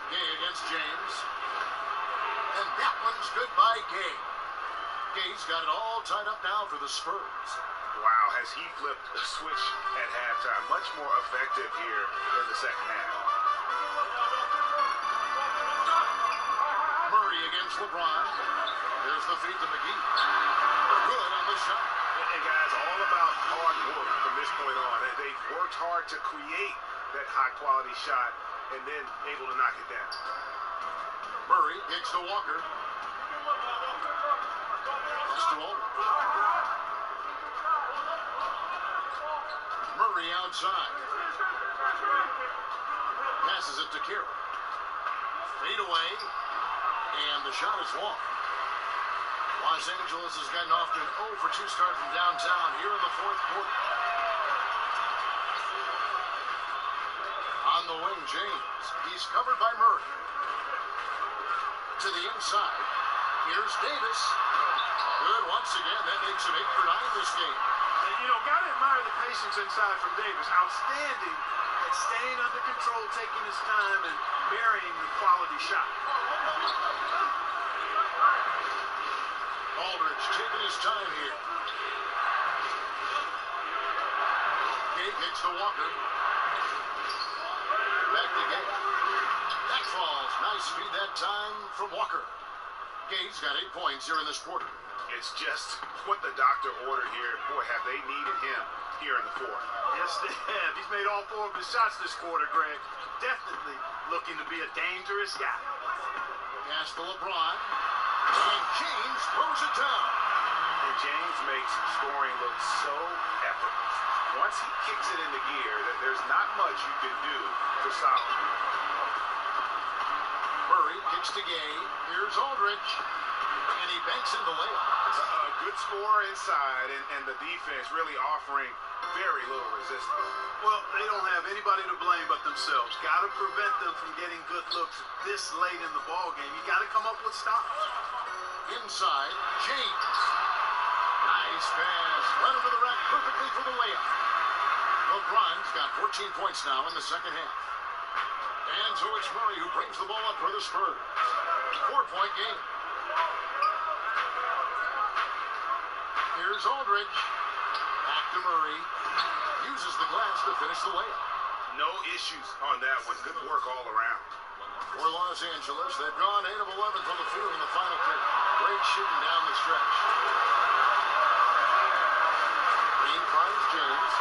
Gay against James. And that one's good by Gay. Gay's got it all tied up now for the Spurs. Wow, has he flipped the switch at halftime. Much more effective here in the second half. Murray against LeBron. There's the feed to McGee. Good on the shot. And guys, all about hard work from this point on. They've worked hard to create that high-quality shot and then able to knock it down. Murray kicks to Walker. Pass to Aldridge. Murray outside. Passes it to Carroll. Fade away. And the shot is long. Los Angeles has gotten off to an 0 for 2 start from downtown here in the fourth quarter. On the wing, James. He's covered by Murray. To the inside. Here's Davis. Good once again. That makes him 8 for 9 this game. And, you know, got to admire the patience inside from Davis. Outstanding at staying under control, taking his time, and burying the quality shot. Aldridge taking his time here. Gay kicks to Walker. Back to Gay. That falls. Nice feed that time from Walker. Gay's got 8 points here in this quarter. It's just what the doctor ordered here. Boy, have they needed him here in the fourth. Yes, they have. He's made all 4 of his shots this quarter, Greg. Definitely looking to be a dangerous guy. Pass to LeBron. And James throws it down. And James makes scoring look so effortless. Once he kicks it into gear, that there's not much you can do to stop him. Murray kicks to Gay. Here's Aldridge. And he banks in the layup. A good score inside, and the defense really offering very little resistance. Well, they don't have anybody to blame but themselves. Got to prevent them from getting good looks this late in the ball game. You got to come up with stops. Inside, James. Nice pass. Right over the rack perfectly for the layup. LeBron's got 14 points now in the second half. And so it's Murray who brings the ball up for the Spurs. 4-point game. Here's Aldridge. Back to Murray. Uses the glass to finish the layup. No issues on that one. Good work all around. For Los Angeles, they've gone 8 of 11 from the field in the final period. Great shooting down the stretch. Green finds James.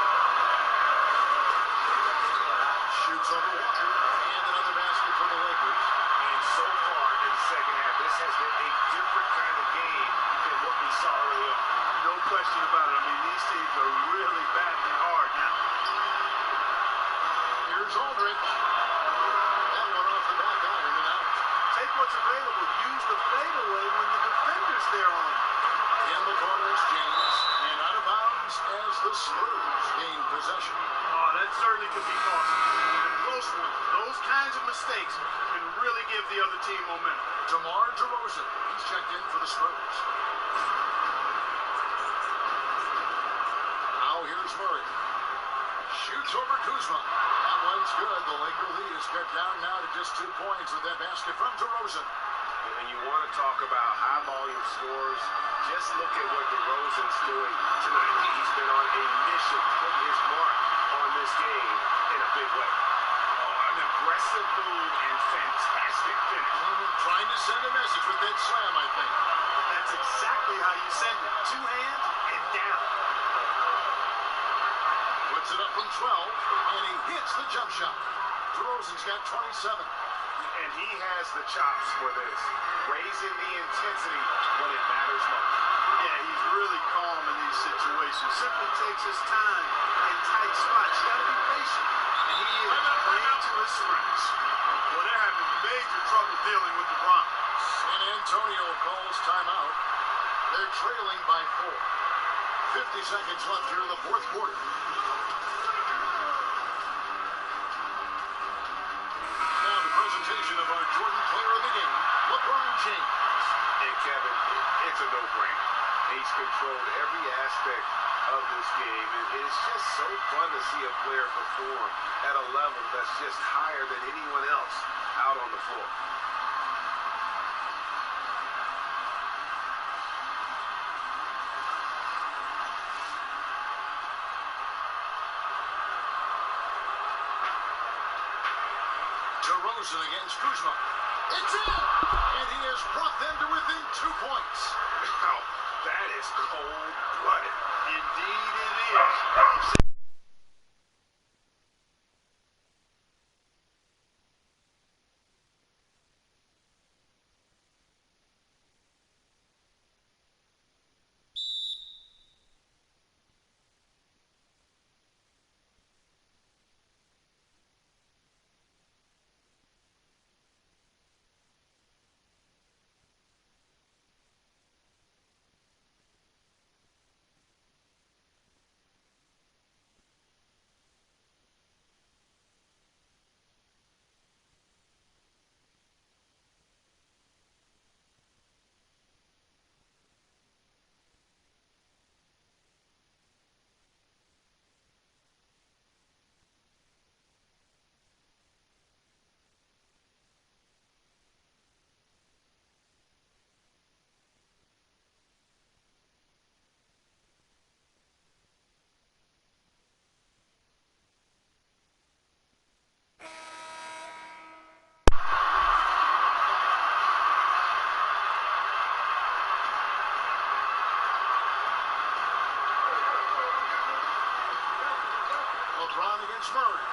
Shoots over Walker. And another basket for the Lakers. And so far in the second half, this has been a different kind of game than what we saw early on. No question about it. I mean, these teams are really battling hard now. Here's Aldridge. That one off the back iron and out. Take what's available. Use the fadeaway when the defender's there on him. In the corner is James. And out of bounds as the Spurs gain possession. Oh, that certainly could be costly. In a close one, those kinds of mistakes can really give the other team momentum. DeMar DeRozan. He's checked in for the Spurs. Now here's Murray. Shoots over Kuzma. That one's good. The Laker lead is cut down now to just 2 points with that basket from DeRozan. And you want to talk about high volume scores, just look at what DeRozan's doing tonight. He's been on a mission to put his mark on this game in a big way. Oh, an aggressive move and fantastic finish. Trying to send a message with that slam, I think. That's exactly how you send it. 2 hands and down. Puts it up from 12, and he hits the jump shot. DeRozan's got 27. And he has the chops for this, raising the intensity when it matters most. Yeah, he's really calm in these situations. Simply takes his time in tight spots. You got to be patient. And he is playing to his strengths. Well, they're having major trouble dealing with LeBron. San Antonio calls timeout. They're trailing by 4. 50 seconds left here in the fourth quarter. Now the presentation of our Jordan player of the game, LeBron James. And Kevin, it's a no-brainer. He's controlled every aspect of this game. And it's just so fun to see a player perform at a level that's just higher than anyone else out on the floor. DeRozan against Kuzma. It's in! And he has brought them to within 2 points. Wow, that is cold-blooded. Indeed it is. LeBron against Murray.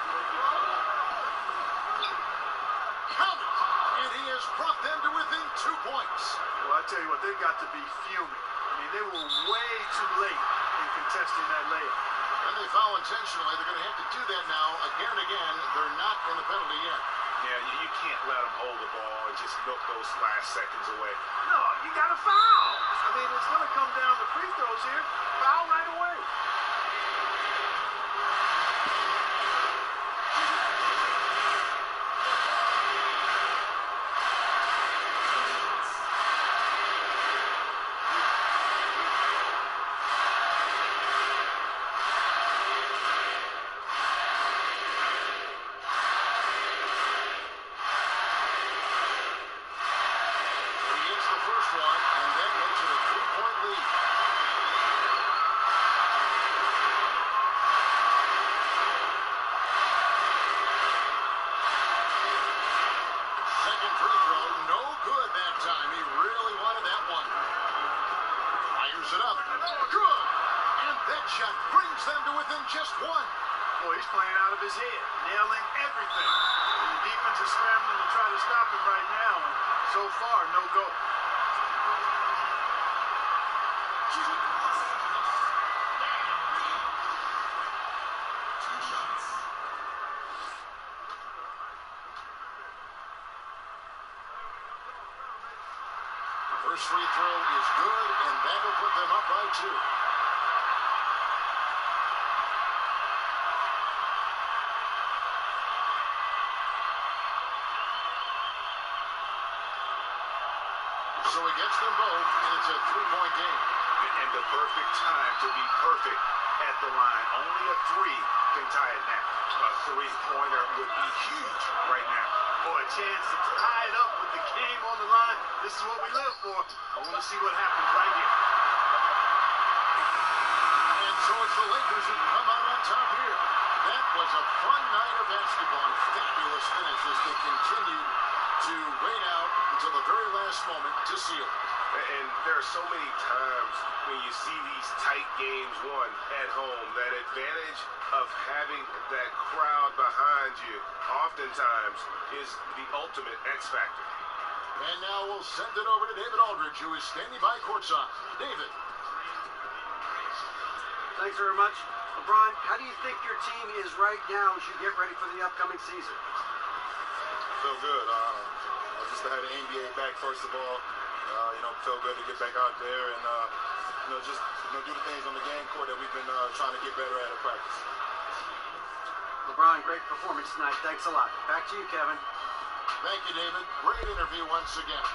Count it! And he has brought them to within 2 points. Well, I tell you what, they've got to be fuming. I mean, they were way too late in contesting that layup. And they foul intentionally. They're going to have to do that now again and again. They're not in the penalty yet. Yeah, you can't let them hold the ball and just milk those last seconds away. No, you got to foul. I mean, it's going to come down to free throws here. Foul right away. shot brings them to within just one. Boy, he's playing out of his head, nailing everything. And the defense is scrambling to try to stop him right now, and so far, no go. First free throw is good, and that'll put them up by 2. So he gets them both, and it's a 3-point game. And the perfect time to be perfect at the line. Only a 3 can tie it now. A 3-pointer would be huge right now. Boy, a chance to tie it up with the game on the line. This is what we live for. I want to see what happens right here. And so it's the Lakers who come out on top here. That was a fun night of basketball, and fabulous finish as they continued to wait out until the very last moment to seal it. And there are so many times when you see these tight games won at home, that advantage of having that crowd behind you oftentimes is the ultimate X factor. And now we'll send it over to David Aldridge, who is standing by courtside. David. Thanks very much. LeBron, how do you think your team is right now as you get ready for the upcoming season? Feel good. Just to have the NBA back, first of all. Feel good to get back out there and, just do the things on the game court that we've been trying to get better at practice. LeBron, great performance tonight. Thanks a lot. Back to you, Kevin. Thank you, David. Great interview once again.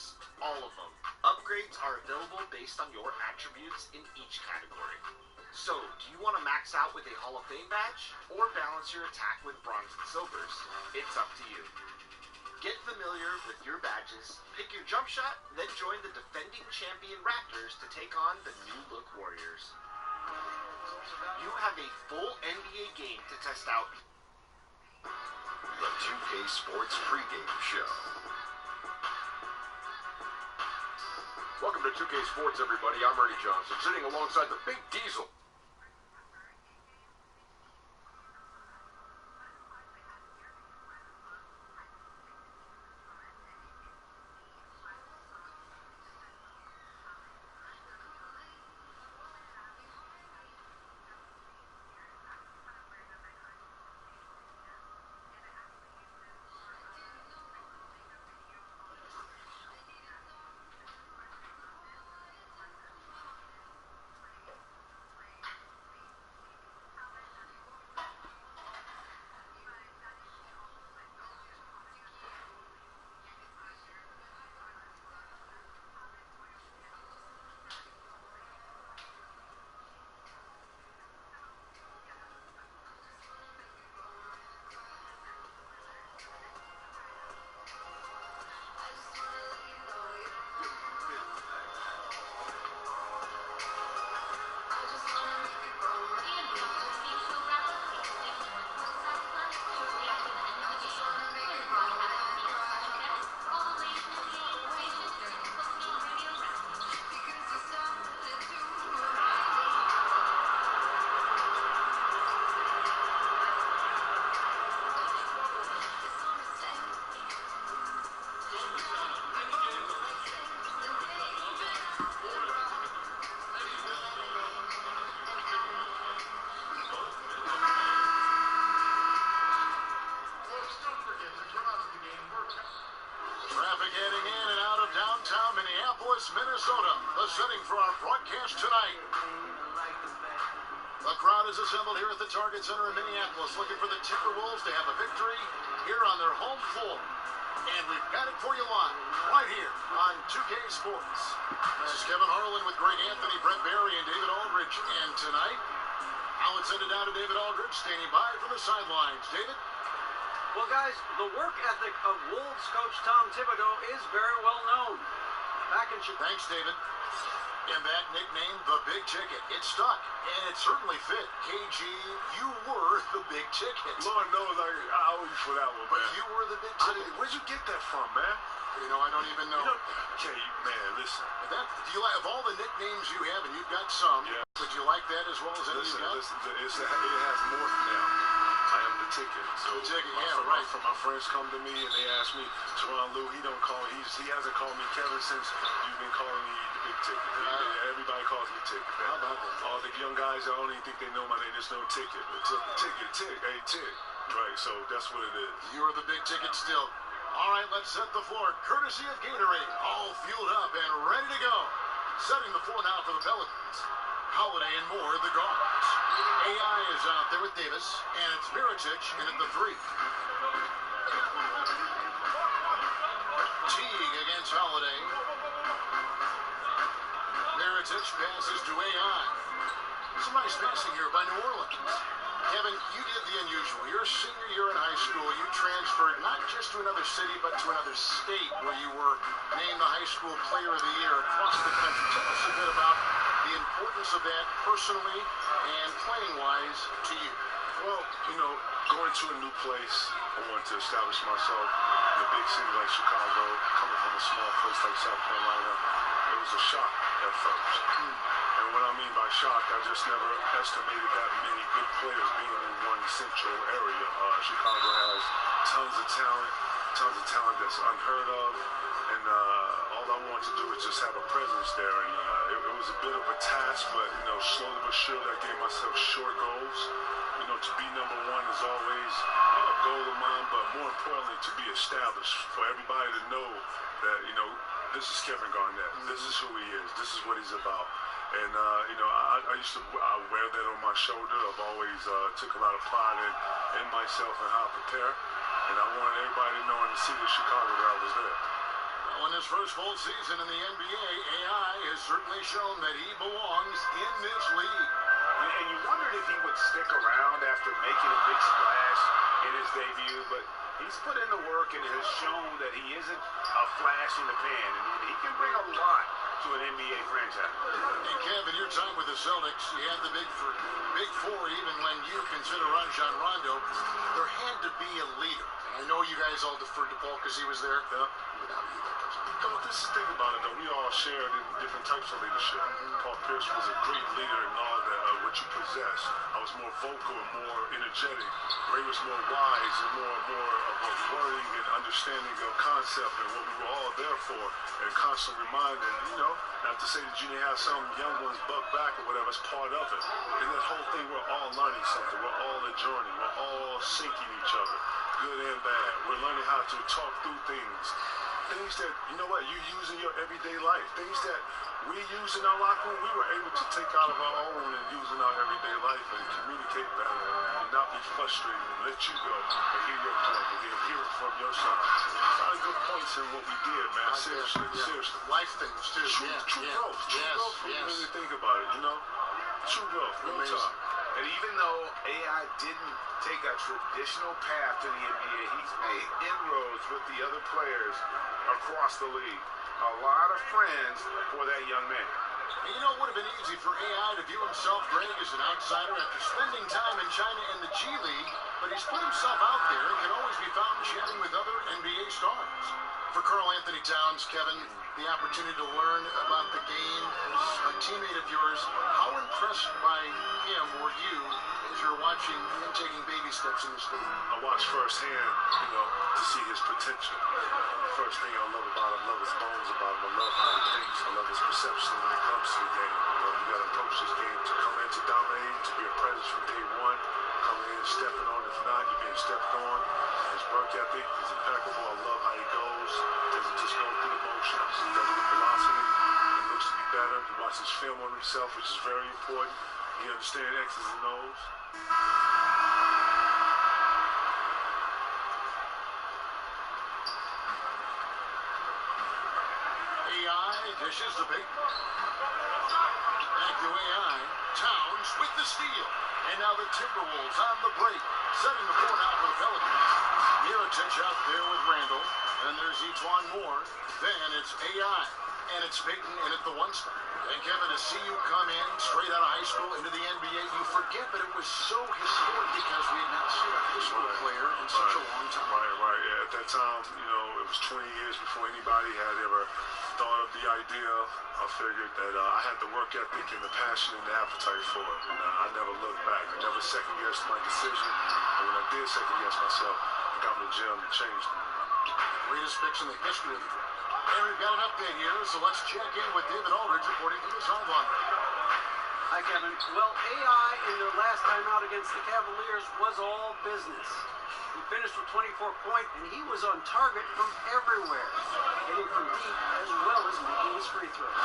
Yes, all of them. Upgrades are available based on your attributes in each category. So, do you want to max out with a Hall of Fame badge, or balance your attack with bronze and silvers? It's up to you. Get familiar with your badges, pick your jump shot, then join the defending champion Raptors to take on the new look Warriors. You have a full NBA game to test out. The 2K Sports pregame show. Welcome to 2K Sports, everybody. I'm Ernie Johnson, sitting alongside the Big Diesel. Minnesota, the setting for our broadcast tonight. The crowd is assembled here at the Target Center in Minneapolis, looking for the Timberwolves to have a victory here on their home floor. And we've got it for you live, right here on 2K Sports. This is Kevin Harlan with Greg Anthony, Brett Barry, and David Aldridge. And tonight, I'll send it down to David Aldridge, standing by from the sidelines. David? Well, guys, the work ethic of Wolves coach Tom Thibodeau is very well known. Back in Chicago. Thanks, David. And that nickname, the Big Ticket, it stuck, and it certainly fit. KG, you were the Big Ticket. Lord knows I owe you for that one, but man. You were the Big Ticket. Where'd you get that from, man? You know, I don't even know. Okay, man, listen. Do you like, of all the nicknames you have, and you've got some, would you like that as well as any you got? Listen, it has morphed now. I am the ticket. So the ticket, my friends come to me and they ask me, Teron Lou, he hasn't called me Kevin since you've been calling me the Big Ticket. Everybody calls me Ticket. How about that? All the young guys, I don't even think they know my name. There's no Ticket. It's a Ticket. Hey, Tick. Right, so that's what it is. You are the Big Ticket still. All right, let's set the floor. Courtesy of Gatorade. All fueled up and ready to go. Setting the floor now for the Pelicans. Holiday and Moore, the guards. AI is out there with Davis, and it's Mirotic in at the 3. Teague against Holiday. Mirotic passes to AI. Some nice passing here by New Orleans. Kevin, you did the unusual. Your senior year in high school, you transferred not just to another city, but to another state where you were named the high school player of the year across the country. Tell us a bit about the importance of that personally and playing-wise to you. Well, going to a new place, I wanted to establish myself in a big city like Chicago, coming from a small place like South Carolina. It was a shock at first. And what I mean by shock, I just never estimated that many good players being in one central area. Chicago has tons of talent that's unheard of. And all I wanted to do was just have a presence there. And it was a bit of a task, but, slowly but surely I gave myself short goals. To be number one is always a goal of mine, but more importantly, to be established. For everybody to know that, this is Kevin Garnett. This is who he is. This is what he's about. And, I used to wear that on my shoulder. I've always took a lot of pride in myself and how I prepare. And I wanted everybody to know in the city of Chicago that I was there. Well, in his first full season in the NBA, AI has certainly shown that he belongs in this league. And you wondered if he would stick around after making a big splash in his debut, but he's put in the work and has shown that he isn't a flash in the pan, and he can bring a lot to an NBA franchise. And Kev, in your time with the Celtics, you had the big four, even when you consider Rajon Rondo. There had to be a leader. And I know you guys all deferred to Paul because he was there. Yeah. Without you, that doesn't. This is the thing about it, though. We all shared in different types of leadership. Paul Pierce was a great leader in all that what you possess. I was more vocal and more energetic. Ray was more wise and more of a wording and understanding of concept and what we were all there for, and constant reminding, not to say that you didn't have some young ones buck back or whatever, it's part of it. And that whole thing, we're all learning something. We're all a journey. We're all sinking each other, good and bad. We're learning how to talk through things that, you use in your everyday life. Things that we use in our locker room, we were able to take out of our own and use in our everyday life and communicate better and not be frustrated and let you go and hear your point and then hear it from your side. A lot of good points in what we did, man. Seriously. Life things, too. True growth. True growth when you really think about it, True growth. Real talk. And even though AI didn't take a traditional path to the NBA, he's made inroads with the other players across the league. A lot of friends for that young man. And it would have been easy for AI to view himself, Greg, as an outsider after spending time in China and the G League, but he's put himself out there and can always be found chatting with other NBA stars. For Karl Anthony Towns, Kevin, the opportunity to learn about the game as a teammate of yours, how impressed by him were you as you're watching him taking baby steps in this league? I watched firsthand, to see his potential. First thing I love about him, I love his bones about him, I love how he thinks, I love his perception when it comes to the game. You got to approach this game to come in to dominate, to be a presence from day one, coming in and stepping on. If not, you're being stepped on. His work ethic is impeccable. I love how he goes. Doesn't just go through the motions. He does it with velocity. He looks to be better. He watches film on himself, which is very important. He understands X's and O's. Dishes the big. Thank you, AI. Towns with the steal. And now the Timberwolves on the break. Setting the floor now for the Pelicans. Mirotic out there with Randall. And there's Etuan Moore. Then it's AI. And it's Peyton in at the one spot. And Kevin, to see you come in straight out of high school into the NBA, you forget, but it was so historic because we had not seen a high school player in such a long time. Right. Yeah, at that time, it was 20 years before anybody had ever thought of the idea. I figured that I had the work ethic and the passion and the appetite for it. And I never looked back. I never second-guessed my decision. And when I did second-guess myself, I got in the gym and changed it. Greatest picks in the history of the draft. And we've got an update here, so let's check in with David Aldridge reporting from the sideline. Hi, Kevin. Well, AI in their last time out against the Cavaliers was all business. He finished with 24 points, and he was on target from everywhere, hitting from deep as well as making his free throws.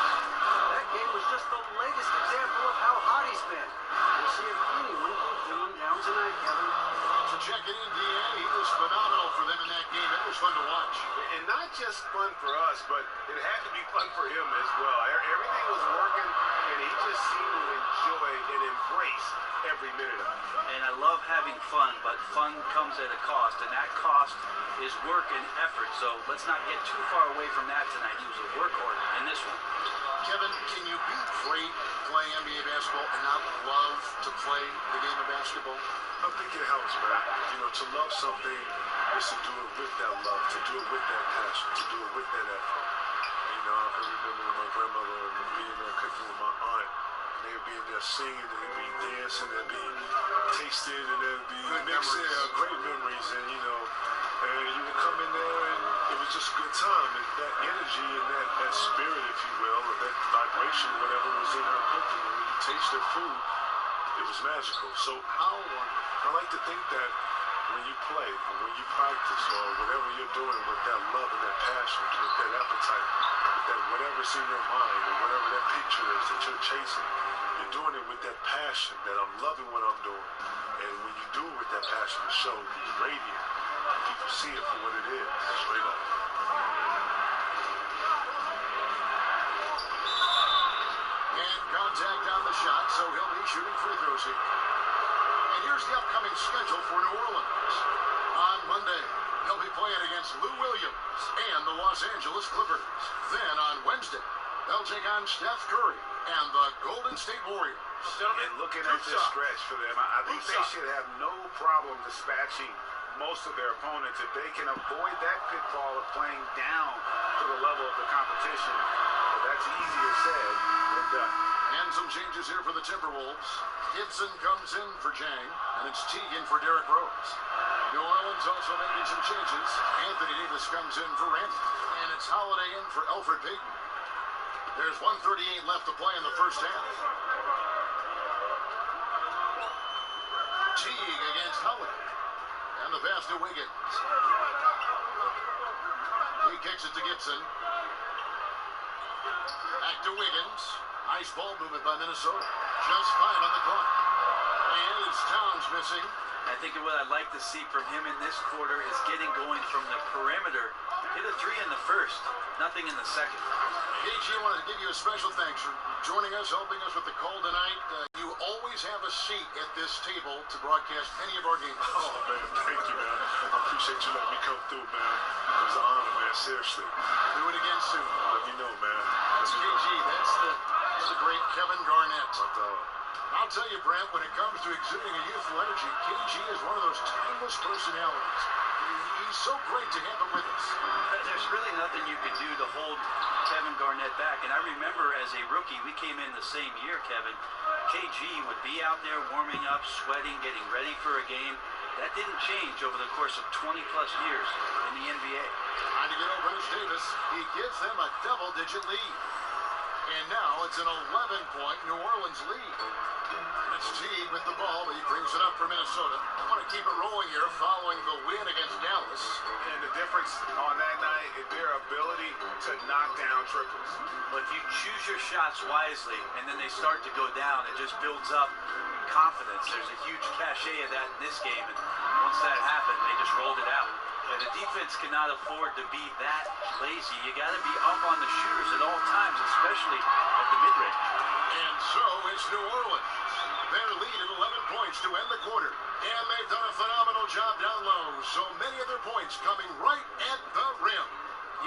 That game was just the latest example of how hot he's been. We'll see if anyone can cool him down tonight, Kevin. So checking in, DA, he was phenomenal for them in that game. It was fun to watch. And not just fun for us, but it had to be fun for him as well. Everything was working, and he just seemed to enjoy and embrace every minute of it. And I love having fun, but fun comes at a cost, and that cost is work and effort. So let's not get too far away from that tonight. He was a workhorse in this one. Kevin, can you be great playing NBA basketball and not love to play the game of basketball? I think it helps, man. To love something is to do it with that love, to do it with that passion, to do it with that effort. I can remember my grandmother being there cooking with my aunt, and they'd be in there singing, and they'd be dancing, they'd be tasting, and they'd be mixing. Great memories, and and you would come in there, and it was just a good time, and that energy and that spirit, if you will, or that vibration, whatever was in her cooking, when you taste their food, it was magical. So I like to think that when you play, or when you practice, or whatever you're doing with that love and that passion, with that appetite, with that whatever's in your mind, or whatever that picture is that you're chasing, you're doing it with that passion, that I'm loving what I'm doing. And when you do it with that passion, it shows it's radiant. People see it for what it is, straight up. contact on the shot, so he'll be shooting free throws here. And here's the upcoming schedule for New Orleans. On Monday, they'll be playing against Lou Williams and the Los Angeles Clippers. Then on Wednesday, they'll take on Steph Curry and the Golden State Warriors. And looking at this stretch for them, I think they should have no problem dispatching most of their opponents if they can avoid that pitfall of playing down to the level of the competition. But that's easier said than done. And some changes here for the Timberwolves. Gibson comes in for Jang, and it's Teagan for Derrick Rose. New Orleans also making some changes. Anthony Davis comes in for Randy, and it's Holiday in for Elfrid Payton. There's 1:38 left to play in the first half. Teague against Holiday. And the pass to Wiggins. He kicks it to Gibson. Back to Wiggins. Nice ball movement by Minnesota. Just 5 on the clock. And it's Towns missing. I think what I'd like to see from him in this quarter is getting going from the perimeter. Hit a 3 in the first, nothing in the second. KG, I want to give you a special thanks for joining us, helping us with the call tonight. You always have a seat at this table to broadcast any of our games. Oh, man, thank you, man. I appreciate you letting me come through, man. It was an honor, man, seriously. Do it again soon. Let me know, man. That's KG. That's the great Kevin Garnett. My dog. I'll tell you, Brent, when it comes to exhibiting a youthful energy, KG is one of those timeless personalities. He's so great to have him with us. There's really nothing you can do to hold Kevin Garnett back. And I remember as a rookie, we came in the same year, Kevin. KG would be out there warming up, sweating, getting ready for a game. That didn't change over the course of 20-plus years in the NBA. Trying to get over to Davis. He gives them a double-digit lead. And now it's an 11-point New Orleans lead. And it's Teague with the ball, but he brings it up for Minnesota. I want to keep it rolling here following the win against Dallas. And the difference on that night is their ability to knock down triples. But if you choose your shots wisely and then they start to go down, it just builds up confidence. There's a huge cachet of that in this game. And once that happened, they just rolled it out. And the defense cannot afford to be that lazy. You got to be up on the shooters at all times, especially at the mid-range. And so it's New Orleans. Their lead at 11 points to end the quarter. And they've done a phenomenal job down low. So many of their points coming right at the rim.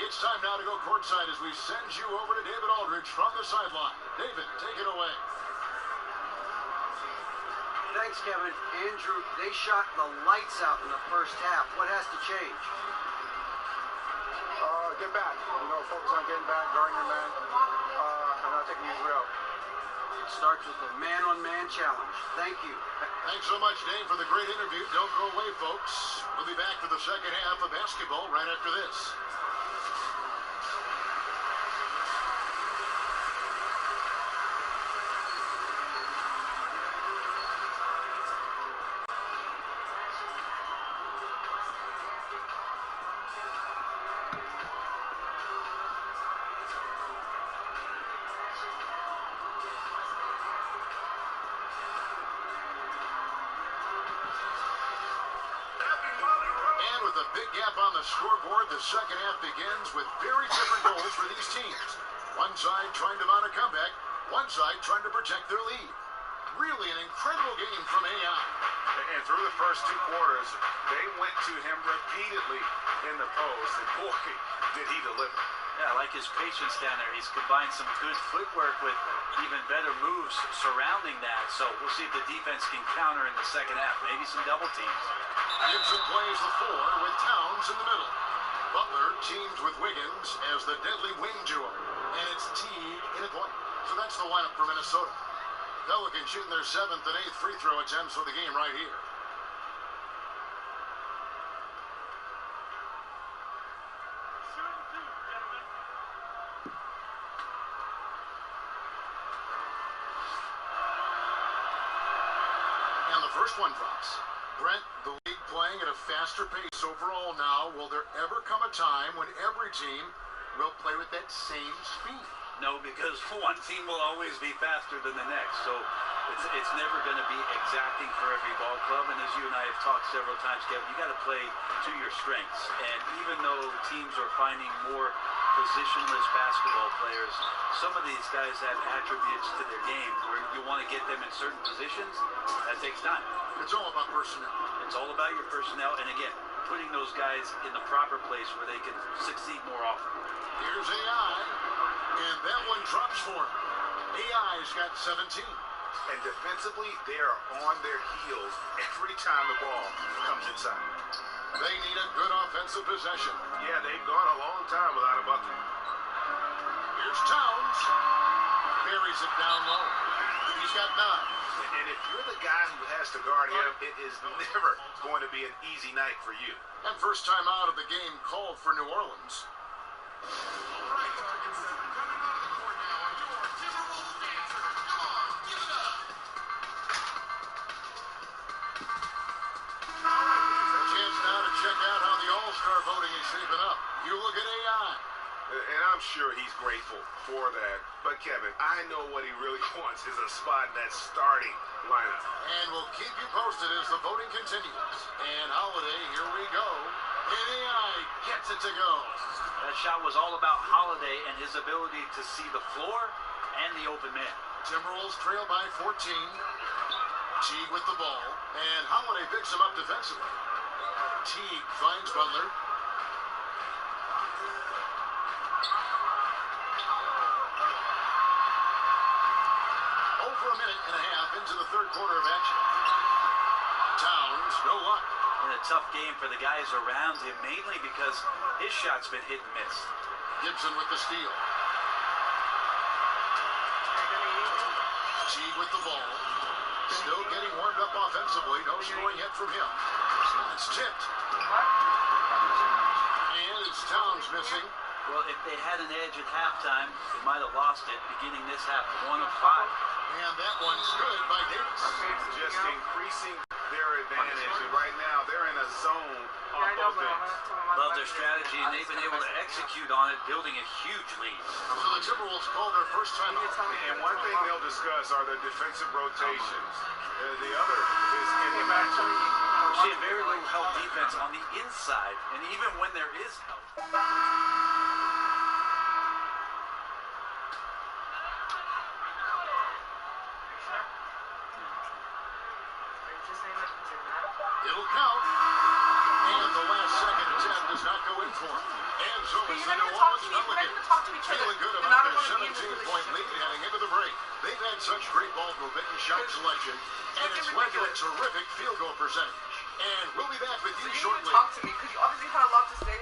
It's time now to go courtside as we send you over to David Aldridge from the sideline. David, take it away. Thanks, Kevin. Andrew, they shot the lights out in the first half. What has to change? Get back. Focus on getting back, guarding your man, and not taking these real. It starts with the man-on-man challenge. Thank you. Thanks so much, Dave, for the great interview. Don't go away, folks. We'll be back for the second half of basketball right after this. Scoreboard, the second half begins with very different goals for these teams. One side trying to mount a comeback, one side trying to protect their lead. Really an incredible game from AI. And through the first 2 quarters, they went to him repeatedly in the post, and boy, did he deliver. Yeah, I like his patience down there. He's combined some good footwork with even better moves surrounding that. So we'll see if the defense can counter in the second half. Maybe some double teams. Gibson plays the 4 with Towns in the middle. Butler teams with Wiggins as the deadly wing duo. And it's Teague in a point. So that's the lineup for Minnesota. Pelicans shooting their 7th and 8th free throw attempts for the game right here. And the first one drops. Brent, the league playing at a faster pace overall now. Will there ever come a time when every team will play with that same speed? No, because one team will always be faster than the next. So it's never going to be exacting for every ball club. And as you and I have talked several times, Kevin, you got to play to your strengths. And even though teams are finding more positionless basketball players. Some of these guys have attributes to their game where you want to get them in certain positions. That takes time. It's all about personnel. It's all about your personnel, and again, putting those guys in the proper place where they can succeed more often. Here's AI, and that one drops for him. AI's got 17. And defensively, they are on their heels every time the ball comes inside. They need a good offensive possession. Yeah, they've gone a long time without a bucket. Here's Towns. Buries it down low. He's got 9. And if you're the guy who has to guard him, it is never going to be an easy night for you. And first time out of the game called for New Orleans. All-Star voting is shaping up. You look at AI. And I'm sure he's grateful for that. But, Kevin, I know what he really wants is a spot in that starting lineup. And we'll keep you posted as the voting continues. And Holiday, here we go. And AI gets it to go. That shot was all about Holiday and his ability to see the floor and the open man. Timberwolves trail by 14. Teague with the ball. And Holiday picks him up defensively. Teague finds Butler. Over a minute and a half into the third quarter of action. Towns, no luck. And a tough game for the guys around him, mainly because his shot's been hit and miss. Gibson with the steal. Teague with the ball. Still getting warmed up offensively. No scoring yet from him. It's tipped. And it's Towns missing. Well, if they had an edge at halftime, they might have lost it beginning this half, 1 of 5. And that one's good by Davis. Just increasing their advantage. And right now, they're in a zone on both ends. Love their strategy, and they've been able to execute on it, building a huge lead. So the Timberwolves called their first time out. And one thing they'll discuss are their defensive rotations. The other is in the matchup. We're seeing very little help defense on the inside, and even when there is help. It'll count. And the last second attempt does not go in for him. And so it's the New Orleans Pelicans feeling good about their 17-point lead heading into the break. They've had such great ball movement and shot selection, and it's led to a terrific field goal percentage. And we'll be back with you shortly. Talk to me, because you obviously had a lot to say.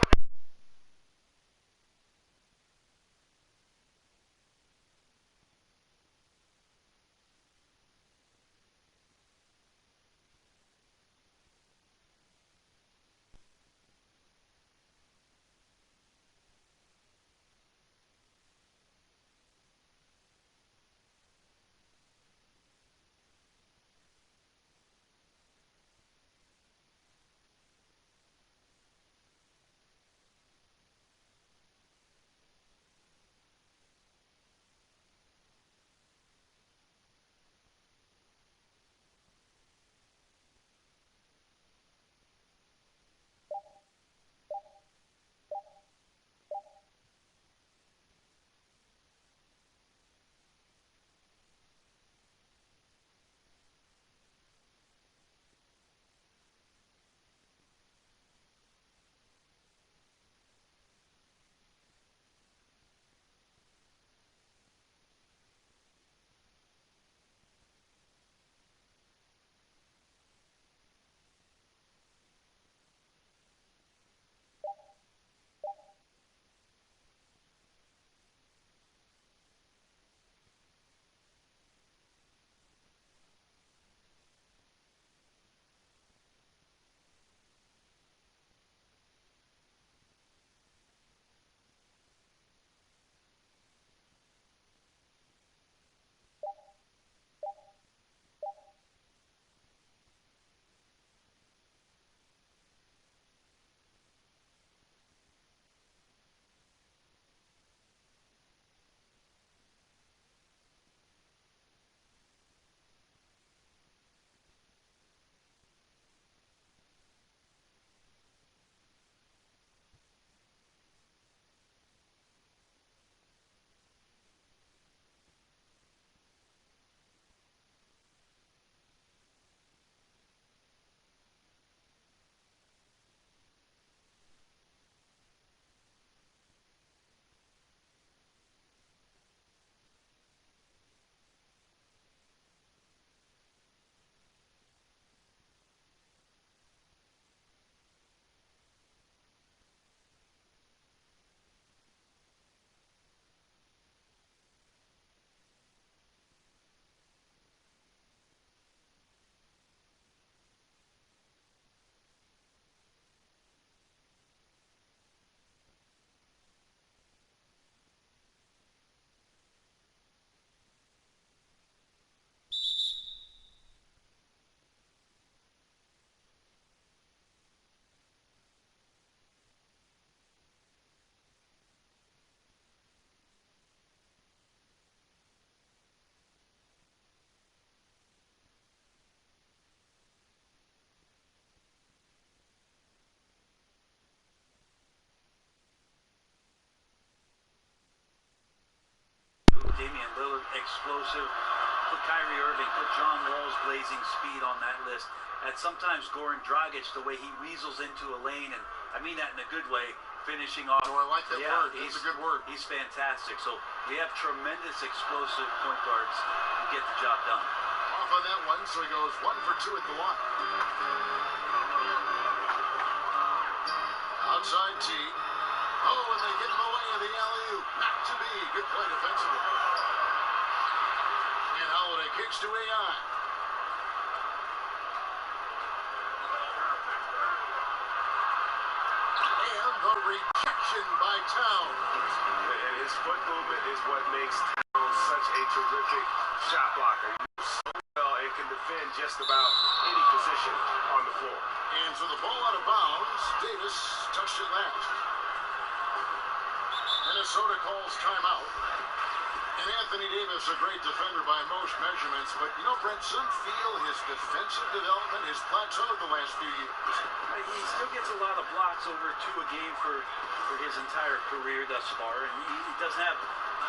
Damian Lillard, explosive. Put Kyrie Irving, put John Wall's blazing speed on that list. And sometimes Goran Dragic, the way he weasels into a lane, and I mean that in a good way, finishing off. Oh, I like that word. That's a good word. He's fantastic. So we have tremendous explosive point guards who get the job done. Off on that one, so he goes 1 for 2 at the line. Outside T. Oh, and they get him away in the alley-oop. Not to be. Good play defensively. And Holiday kicks to AI. And the rejection by Towns. And his foot movement is what makes Towns such a terrific shot blocker. He moves so well and can defend just about any position on the floor. And so the ball out of bounds. Davis touched it last. Minnesota calls timeout. And Anthony Davis, a great defender by most measurements, but you know, Brent, some feel his defensive development has plateaued the last few years. He still gets a lot of blocks, over 2 a game for his entire career thus far, and he doesn't have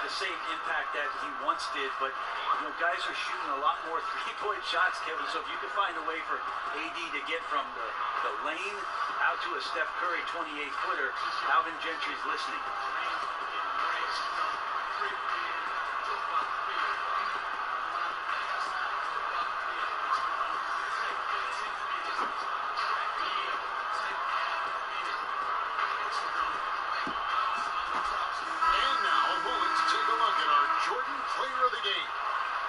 the same impact that he once did, but you know, guys are shooting a lot more three-point shots, Kevin, so if you can find a way for AD to get from the lane out to a Steph Curry 28-footer, Alvin Gentry's listening.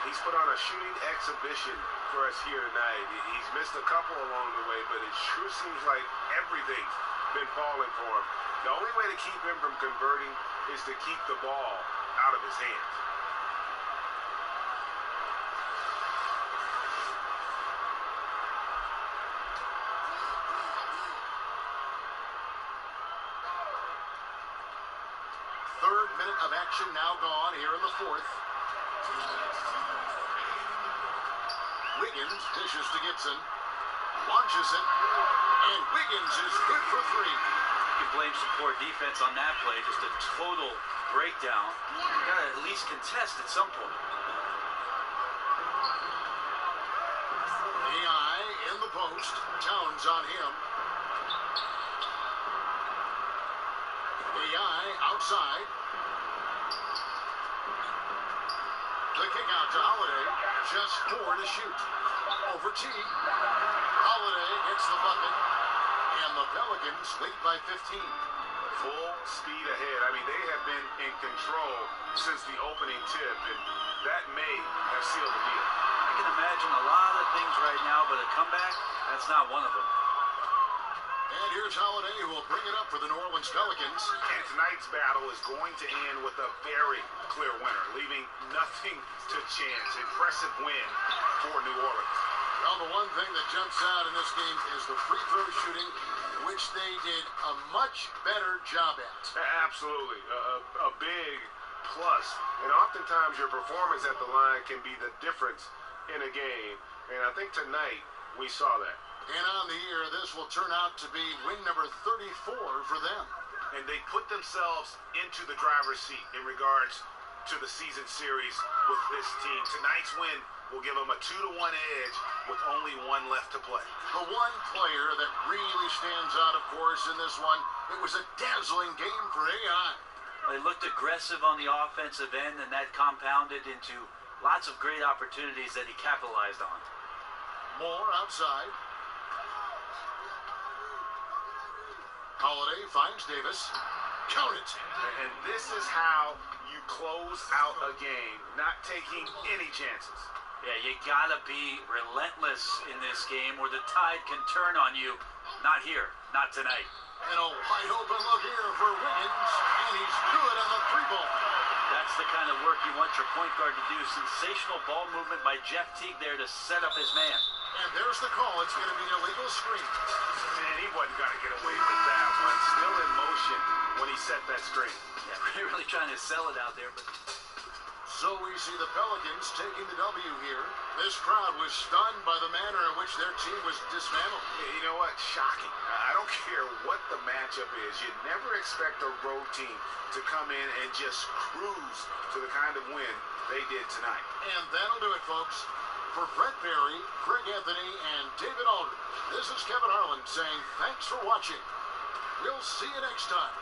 He's put on a shooting exhibition for us here tonight. He's missed a couple along the way, but it sure seems like everything's been falling for him. The only way to keep him from converting is to keep the ball out of his hands. Third minute of action now gone here in the fourth. Wiggins dishes to Gibson, launches it, and Wiggins is good for 3. You can blame some poor defense on that play, just a total breakdown. You got to at least contest at some point. AI in the post, Towns on him. AI outside. The kick out to Holiday, just 4 to shoot. Over T. Holiday gets the bucket, and the Pelicans lead by 15. Full speed ahead. I mean, they have been in control since the opening tip, and that may have sealed the deal. I can imagine a lot of things right now, but a comeback, that's not one of them. And here's Holiday, who will bring it up for the New Orleans Pelicans. And tonight's battle is going to end with a very clear winner, leaving nothing to chance. Impressive win for New Orleans. Well, the one thing that jumps out in this game is the free throw shooting, which they did a much better job at. Absolutely. A big plus. And oftentimes your performance at the line can be the difference in a game. And I think tonight we saw that. And on the year, this will turn out to be win number 34 for them. And they put themselves into the driver's seat in regards to the season series with this team. Tonight's win will give them a 2-1 edge with only 1 left to play. The one player that really stands out, of course, in this one, it was a dazzling game for AI. They looked aggressive on the offensive end, and that compounded into lots of great opportunities that he capitalized on. Moore outside. Holiday finds Davis. Count it. And this is how you close out a game, not taking any chances. Yeah, you gotta be relentless in this game, or the tide can turn on you. Not here, not tonight. And a wide open look here for Wiggins, and he's good on the 3-ball. That's the kind of work you want your point guard to do. Sensational ball movement by Jeff Teague there to set up his man. And there's the call. It's going to be an illegal screen. Man, he wasn't going to get away with that one. Still in motion when he set that screen. Yeah, we're really trying to sell it out there, but... So we see the Pelicans taking the W here. This crowd was stunned by the manner in which their team was dismantled. You know what? Shocking. I don't care what the matchup is. You never expect a road team to come in and just cruise to the kind of win they did tonight. And that'll do it, folks. For Brett Berry, Greg Anthony, and David Aldridge, this is Kevin Harlan saying thanks for watching. We'll see you next time.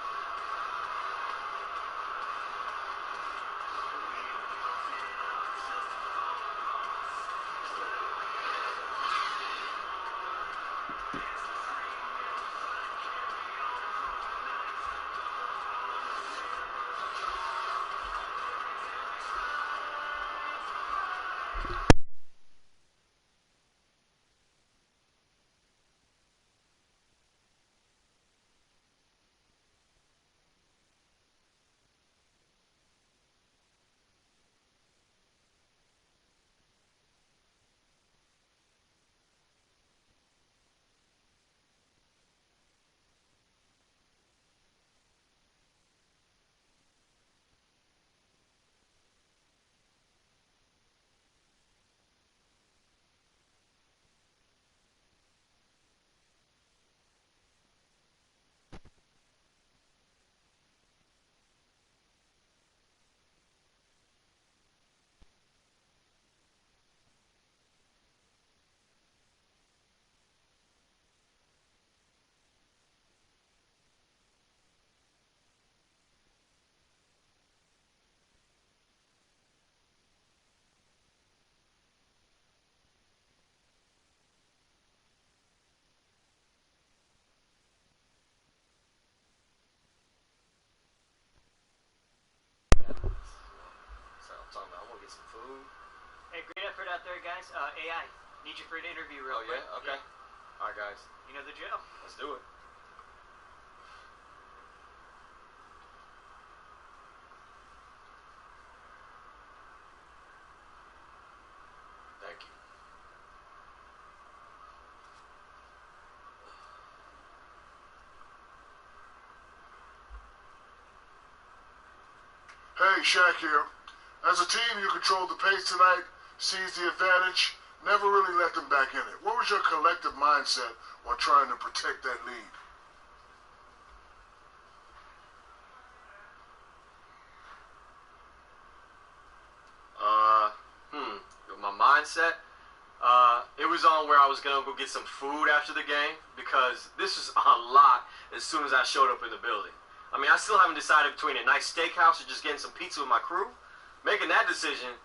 Hey, great effort out there, guys. AI, need you for an interview real quick. Oh, yeah? Okay. Yeah. All right, guys. You know the drill. Let's do it. Thank you. Hey, Shaq here. As a team, you controlled the pace tonight, seized the advantage, never really let them back in it. What was your collective mindset while trying to protect that lead? My mindset, it was on where I was going to go get some food after the game because this was a lot as soon as I showed up in the building. I mean, I still haven't decided between a nice steakhouse or just getting some pizza with my crew. Making that decision,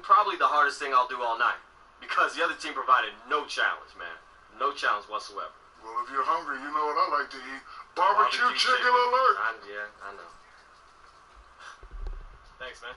probably the hardest thing I'll do all night because the other team provided no challenge, man. No challenge whatsoever. Well, if you're hungry, you know what I like to eat. Barbecue chicken alert! Yeah, I know. Thanks, man.